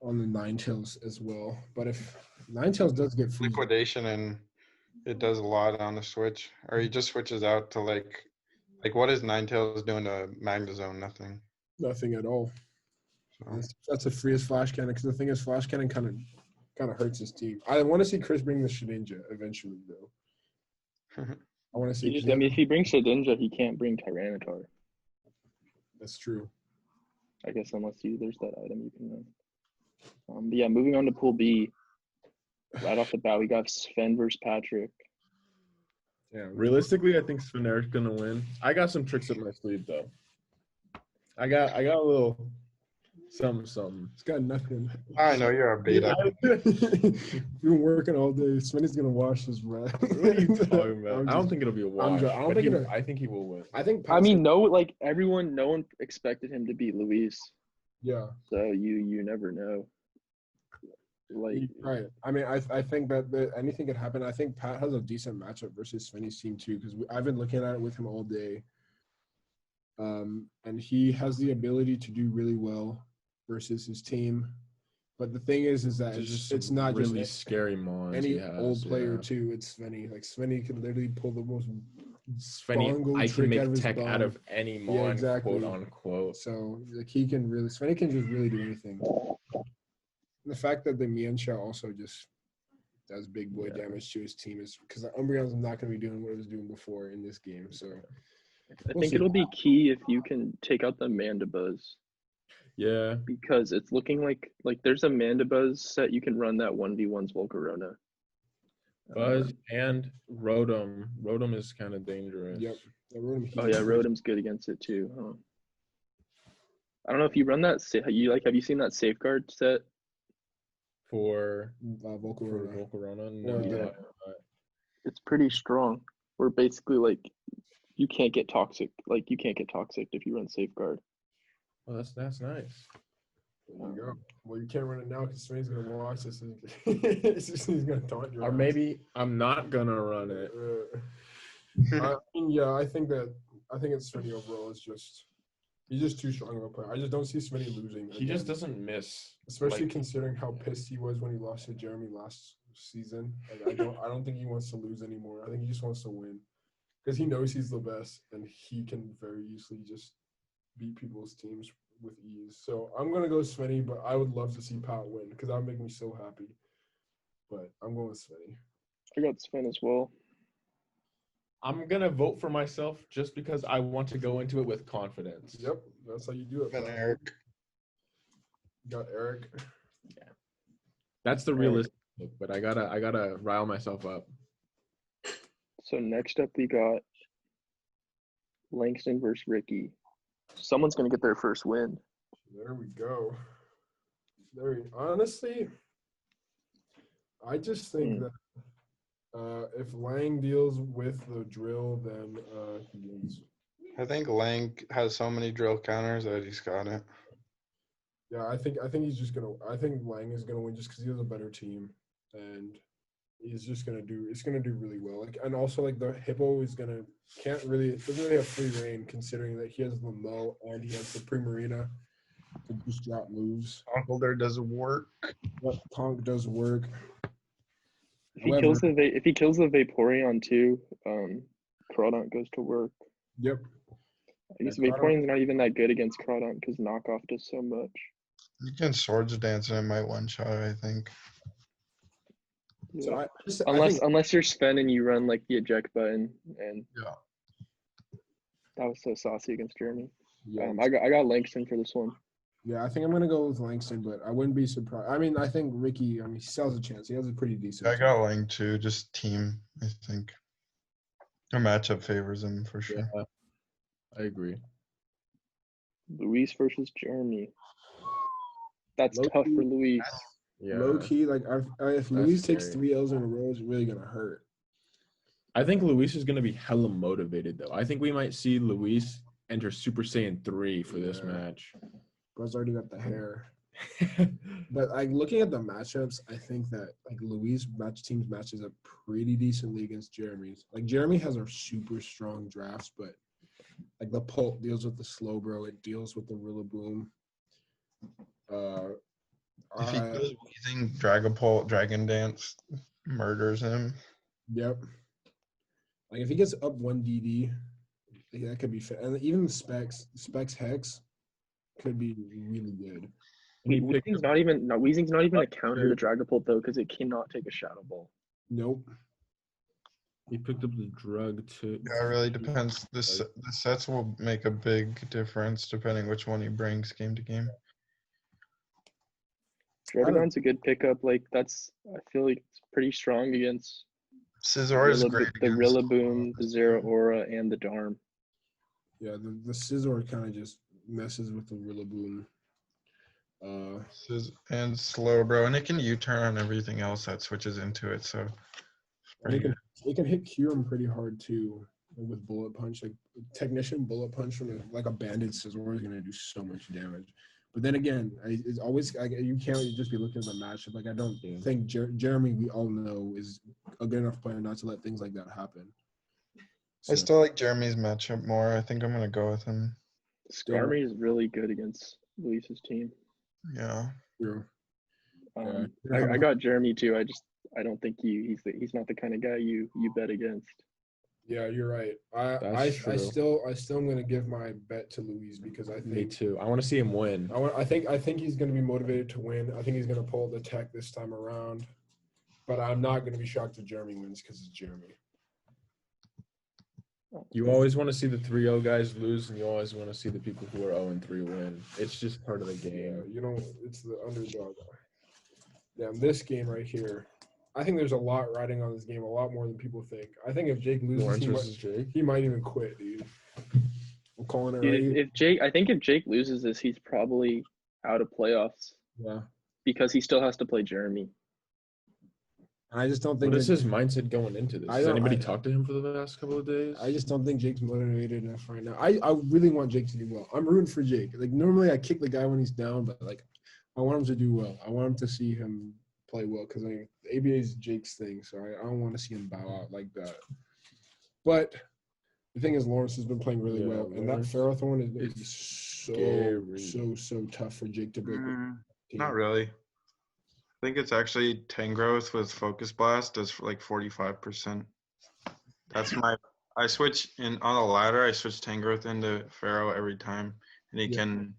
[SPEAKER 2] Ninetales as well. But if Ninetales does get freezed,
[SPEAKER 7] Liquidation, and it does a lot on the switch, or he just switches out to like what is Ninetales doing to Magnezone?
[SPEAKER 2] nothing at all.
[SPEAKER 7] So,
[SPEAKER 2] That's the freest Flash Cannon, because the thing is, Flash Cannon kind of hurts his team. I want to see Chris bring the Shedinja eventually, though. I want to see.
[SPEAKER 1] If he brings Shedinja, he can't bring Tyranitar.
[SPEAKER 2] That's true.
[SPEAKER 1] I guess unless there's that item you can run. But yeah, moving on to Pool B. Right off the bat, we got Sven versus Patrick.
[SPEAKER 2] Yeah.
[SPEAKER 6] Realistically, I think Sven Eric's gonna win. I got some tricks up my sleeve though. I got a little something.
[SPEAKER 2] It's got nothing.
[SPEAKER 7] I know you're a beta.
[SPEAKER 2] You've been working all day. Svenny's gonna wash his breath.
[SPEAKER 6] What are you talking about? I don't think it'll be a wash. I think he will win.
[SPEAKER 2] I think.
[SPEAKER 1] No one expected him to beat Luis.
[SPEAKER 2] Yeah.
[SPEAKER 1] So you never know.
[SPEAKER 2] Right. I mean, I think that anything could happen. I think Pat has a decent matchup versus Svenny's team too, because I've been looking at it with him all day. And he has the ability to do really well versus his team. But the thing is that it's not
[SPEAKER 6] really
[SPEAKER 2] just
[SPEAKER 6] scary mons.
[SPEAKER 2] any old player too. It's Svenny. Like Svenny can literally pull the most
[SPEAKER 6] Svenny. I can make tech out of any mon,
[SPEAKER 2] yeah, exactly.
[SPEAKER 6] quote unquote.
[SPEAKER 2] So like Svenny can just really do anything. And the fact that the Mienshao also just does big boy damage to his team is because the Umbreon's not going to be doing what it was doing before in this game. So
[SPEAKER 1] I think it'll be key if you can take out the Mandibuzz.
[SPEAKER 6] Yeah.
[SPEAKER 1] Because it's looking like there's a Mandibuzz set you can run that 1v1's Volcarona.
[SPEAKER 6] Buzz and Rotom. Rotom is kind of dangerous.
[SPEAKER 2] Yep.
[SPEAKER 1] Rotom's good against it too. Huh? I don't know if you run that. Have you seen that Safeguard set?
[SPEAKER 6] For
[SPEAKER 2] Volcarona.
[SPEAKER 6] No,
[SPEAKER 2] yeah.
[SPEAKER 1] It's pretty strong. Where basically you can't get toxic. You can't get toxic if you run Safeguard.
[SPEAKER 6] Well, that's nice.
[SPEAKER 2] There you go. Well, you can't run it now because Svenny's gonna watch this and he's gonna taunt you.
[SPEAKER 6] Or maybe I'm not gonna run it.
[SPEAKER 2] I think it's Svenny overall. He's just too strong of a player. I just don't see Svenny losing.
[SPEAKER 6] He just doesn't miss.
[SPEAKER 2] Especially considering how pissed he was when he lost to Jeremy last season. I don't think he wants to lose anymore. I think he just wants to win. Because he knows he's the best and he can very easily just beat people's teams with ease. So I'm gonna go Svenny, but I would love to see Pat win because that would make me so happy. But I'm going with Svenny.
[SPEAKER 1] I got Sven as well.
[SPEAKER 6] I'm gonna vote for myself just because I want to go into it with confidence.
[SPEAKER 2] Yep, that's how you do it.
[SPEAKER 7] And Eric.
[SPEAKER 2] You got Eric.
[SPEAKER 6] That's the
[SPEAKER 1] Right.
[SPEAKER 6] realistic pick, but I gotta rile myself up.
[SPEAKER 1] So next up we got Langston versus Ricky. Someone's gonna get their first win.
[SPEAKER 2] There we go. Honestly, I just think that if Lang deals with the drill, then he wins.
[SPEAKER 7] I think Lang has so many drill counters that he's got it.
[SPEAKER 2] Yeah, I think he's just gonna. I think Lang is gonna win just because he has a better team, and he's just gonna do. It's gonna do really well. Like, and also like the Hippo is doesn't really have free reign considering that he has Lamo and he has the Primarina to just drop moves.
[SPEAKER 7] Uncle there doesn't work.
[SPEAKER 2] What Tonk does work.
[SPEAKER 1] If he kills the Vaporeon too, Crawdaunt goes to work.
[SPEAKER 2] Yep.
[SPEAKER 1] I guess
[SPEAKER 2] Yeah,
[SPEAKER 1] Vaporeon's not even that good against Crawdaunt because knockoff does so much.
[SPEAKER 7] You can Swords Dance and it might one shot, I think.
[SPEAKER 2] So
[SPEAKER 1] Unless you're Sven and you run like the eject button, and
[SPEAKER 7] Yeah.
[SPEAKER 1] that was so saucy against Jeremy.
[SPEAKER 2] Yeah,
[SPEAKER 1] I got Langston for this one.
[SPEAKER 2] yeah, I think I'm gonna go with Langston, but I wouldn't be surprised. I mean, I think Ricky. I mean, he still has a chance. He has a pretty decent.
[SPEAKER 7] I got Lang too, just team, I think. A matchup favors him for sure.
[SPEAKER 6] Yeah, I agree.
[SPEAKER 1] Luis versus Jeremy. That's
[SPEAKER 2] Low
[SPEAKER 1] tough
[SPEAKER 2] key.
[SPEAKER 1] for Luis.
[SPEAKER 6] Yeah.
[SPEAKER 2] Low key, like if Luis takes
[SPEAKER 6] scary.
[SPEAKER 2] 3 L's in a row, it's really gonna hurt.
[SPEAKER 6] I think Luis is gonna be hella motivated though. I think we might see Luis enter Super Saiyan 3 for this
[SPEAKER 2] Yeah.
[SPEAKER 6] match.
[SPEAKER 2] Bro's already got the hair. But like looking at the matchups, I think that like Luis teams matches up pretty decently against Jeremy's. Like Jeremy has a super strong drafts, but like the Pult deals with the Slowbro, it deals with the Rillaboom.
[SPEAKER 7] If he goes wheezing, Dragapult, Dragon Dance murders him.
[SPEAKER 2] Yep. Like if he gets up 1 DD, that could be fit. And even Specs Hex could be really good.
[SPEAKER 1] Weezing's not even a counter to Dragapult though, because it cannot take a Shadow Ball.
[SPEAKER 2] Nope.
[SPEAKER 6] He picked up the drug too.
[SPEAKER 7] Yeah, it really depends. The sets will make a big difference depending which one he brings game to game.
[SPEAKER 1] Dragapult's a good pickup. Like I feel like it's pretty strong against
[SPEAKER 7] Scizor is great.
[SPEAKER 1] the Rillaboom, the Zeraora, and the Darm.
[SPEAKER 2] Yeah, the Scizor kind of just messes with the Rillaboom.
[SPEAKER 7] And Slowbro, and it can U-turn on everything else that switches into it. So
[SPEAKER 2] it can hit Kyurem pretty hard too with Bullet Punch. Like Technician Bullet Punch from a banded Scizor is gonna do so much damage. But then again, it's always you can't just be looking at the matchup. Like I don't think Jeremy, we all know, is a good enough player not to let things like that happen.
[SPEAKER 7] I still like Jeremy's matchup more. I think I'm gonna go with him.
[SPEAKER 1] Skarmory is really good against Luis's team.
[SPEAKER 7] Yeah.
[SPEAKER 2] True.
[SPEAKER 1] I got Jeremy too. I don't think he's not the kind of guy you bet against.
[SPEAKER 2] Yeah, you're right. I still am gonna give my bet to Luis because I think
[SPEAKER 6] Me too. I want to see him win.
[SPEAKER 2] I think he's gonna be motivated to win. I think he's gonna pull the tech this time around. But I'm not gonna be shocked if Jeremy wins because it's Jeremy.
[SPEAKER 6] You always want to see the 3-0 guys lose, and you always want to see the people who are 0-3 win. It's just part of the game.
[SPEAKER 2] Yeah, it's the underdog. Yeah, this game right here, I think there's a lot riding on this game, a lot more than people think. I think if Jake loses, he might even quit, dude. I'm calling it right.
[SPEAKER 1] I think if Jake loses this, he's probably out of playoffs.
[SPEAKER 2] Yeah.
[SPEAKER 1] Because he still has to play Jeremy.
[SPEAKER 2] I just don't think.
[SPEAKER 6] What is his mindset going into this? Has anybody talked to him for the last couple of days?
[SPEAKER 2] I just don't think Jake's motivated enough right now. I really want Jake to do well. I'm rooting for Jake. Like normally I kick the guy when he's down, but like I want him to do well. I want him to see him play well because the ABA is Jake's thing, so I don't want to see him bow out like that. But the thing is, Lawrence has been playing really well, and that Ferrothorn is going to be so tough for Jake to break.
[SPEAKER 7] Not really. I think it's actually Tangrowth with Focus Blast does like 45%. That's I switch on the ladder. I switch Tangrowth into Pharaoh every time, and he can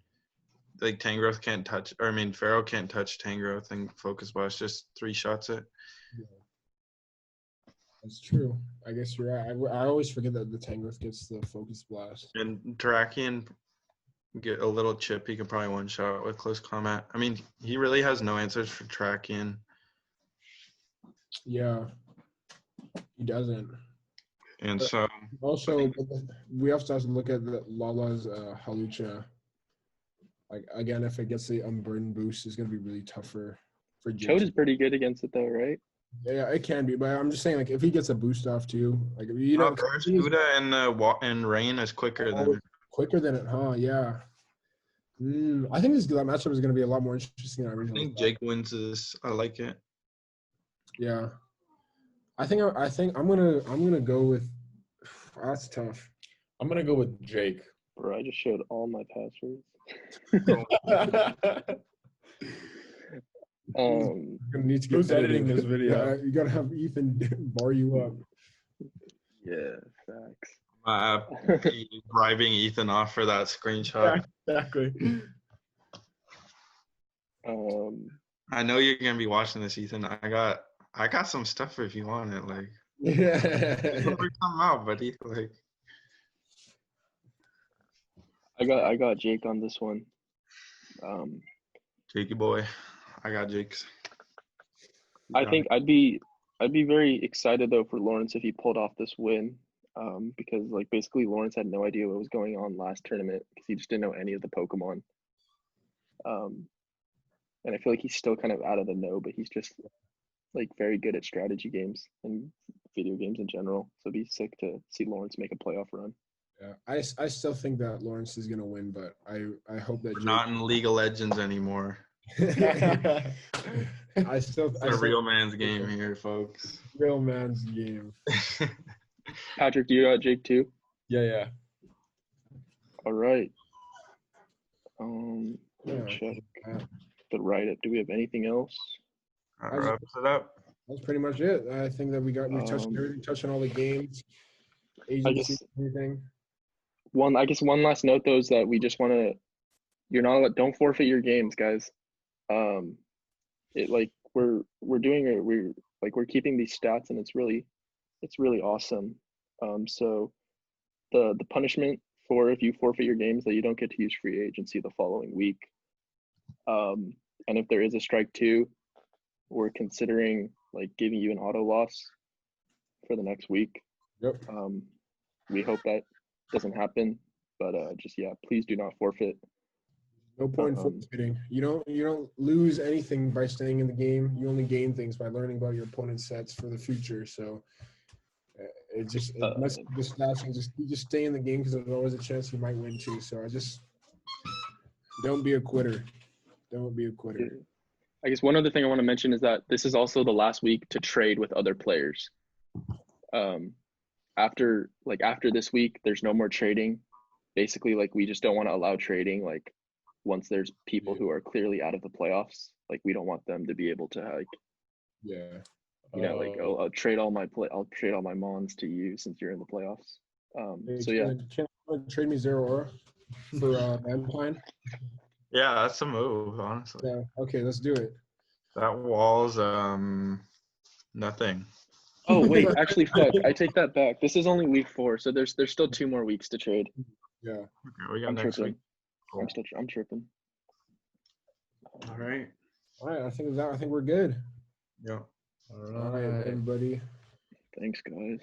[SPEAKER 7] like Tangrowth can't touch. Or I mean, Pharaoh can't touch Tangrowth, and Focus Blast just 3 shots it.
[SPEAKER 2] Yeah. That's true. I guess you're right. I always forget that the Tangrowth gets the Focus Blast.
[SPEAKER 7] And Terrakion get a little chip. He can probably one shot with close combat. I mean, he really has no answers for Terrakion.
[SPEAKER 2] Yeah, he doesn't.
[SPEAKER 8] And so
[SPEAKER 2] Also, we also have to look at the Lala's Halucha. Like again, if it gets the unburdened boost, it's gonna be really tough for Jake.
[SPEAKER 1] Chode is pretty good against it though, right?
[SPEAKER 2] Yeah, it can be, but I'm just saying, like, if he gets a boost off too, like, you know,
[SPEAKER 8] Buddha and Rain is quicker than
[SPEAKER 2] it, huh? Yeah. I think that matchup is going to be a lot more interesting than I
[SPEAKER 8] I
[SPEAKER 2] originally
[SPEAKER 8] think
[SPEAKER 2] thought.
[SPEAKER 8] Jake wins this. I like it.
[SPEAKER 2] Yeah. I think I'm gonna go with. That's tough.
[SPEAKER 6] I'm gonna go with Jake.
[SPEAKER 1] Bro, I just showed all my passwords.
[SPEAKER 2] You're gonna need to get
[SPEAKER 6] Who's editing
[SPEAKER 2] edited.
[SPEAKER 6] this video?
[SPEAKER 2] Yeah, you gotta have Ethan bar you up.
[SPEAKER 1] Yeah, facts.
[SPEAKER 8] Bribing Ethan off for that screenshot.
[SPEAKER 6] Exactly.
[SPEAKER 8] I know you're gonna be watching this, Ethan. I got some stuff if you want it. Like, never come out, buddy. Like,
[SPEAKER 1] I got Jake on this one.
[SPEAKER 8] Jakey boy, I got Jake's.
[SPEAKER 1] I think I'd be very excited though for Lawrence if he pulled off this win, because like basically Lawrence had no idea what was going on last tournament because he just didn't know any of the Pokemon. And I feel like he's still kind of out of the know, but he's just like very good at strategy games and video games in general. So it'd be sick to see Lawrence make a playoff run.
[SPEAKER 2] Yeah, I still think that Lawrence is gonna win, but I hope that
[SPEAKER 8] We're not in League of Legends anymore.
[SPEAKER 2] I still
[SPEAKER 8] It's a real man's game here, folks.
[SPEAKER 2] Real man's game.
[SPEAKER 1] Patrick, do you got Jake too?
[SPEAKER 6] Yeah.
[SPEAKER 1] All right.
[SPEAKER 2] Yeah,
[SPEAKER 1] Check the write-up. Do we have anything else?
[SPEAKER 8] That wraps it up.
[SPEAKER 2] That's pretty much it. I think that we touched everything, touched on all the games, agency, everything.
[SPEAKER 1] One last note though is that we just want to, don't forfeit your games, guys. It like we're keeping these stats and it's really awesome. So the punishment for if you forfeit your games that you don't get to use free agency the following week. And if there is a strike 2, we're considering like giving you an auto loss for the next week.
[SPEAKER 2] Yep.
[SPEAKER 1] We hope that doesn't happen, but please do not forfeit.
[SPEAKER 2] No point forfeiting. You don't lose anything by staying in the game. You only gain things by learning about your opponent's sets for the future. So it messes with the stats and just stay in the game because there's always a chance you might win too. So don't be a quitter. Don't be a quitter.
[SPEAKER 1] I guess one other thing I want to mention is that this is also the last week to trade with other players. After this week, there's no more trading. Basically, like we just don't want to allow trading. Like once there's people who are clearly out of the playoffs, like we don't want them to be able to I'll trade all my mons to you since you're in the playoffs.
[SPEAKER 2] Can you trade me Zero Aura for Vampine?
[SPEAKER 8] Yeah, that's a move, honestly.
[SPEAKER 2] Yeah. Okay, let's do it.
[SPEAKER 8] That wall's nothing.
[SPEAKER 1] Oh wait, actually, fuck! I take that back. This is only week 4, so there's still 2 more weeks to trade.
[SPEAKER 2] Yeah.
[SPEAKER 8] Okay, we got
[SPEAKER 1] I'm
[SPEAKER 8] next
[SPEAKER 1] tripping.
[SPEAKER 8] week. Cool.
[SPEAKER 1] I'm tripping.
[SPEAKER 8] All right.
[SPEAKER 2] I think we're good.
[SPEAKER 8] Yeah.
[SPEAKER 2] All right, everybody.
[SPEAKER 1] Thanks, guys.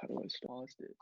[SPEAKER 1] How do I stop it?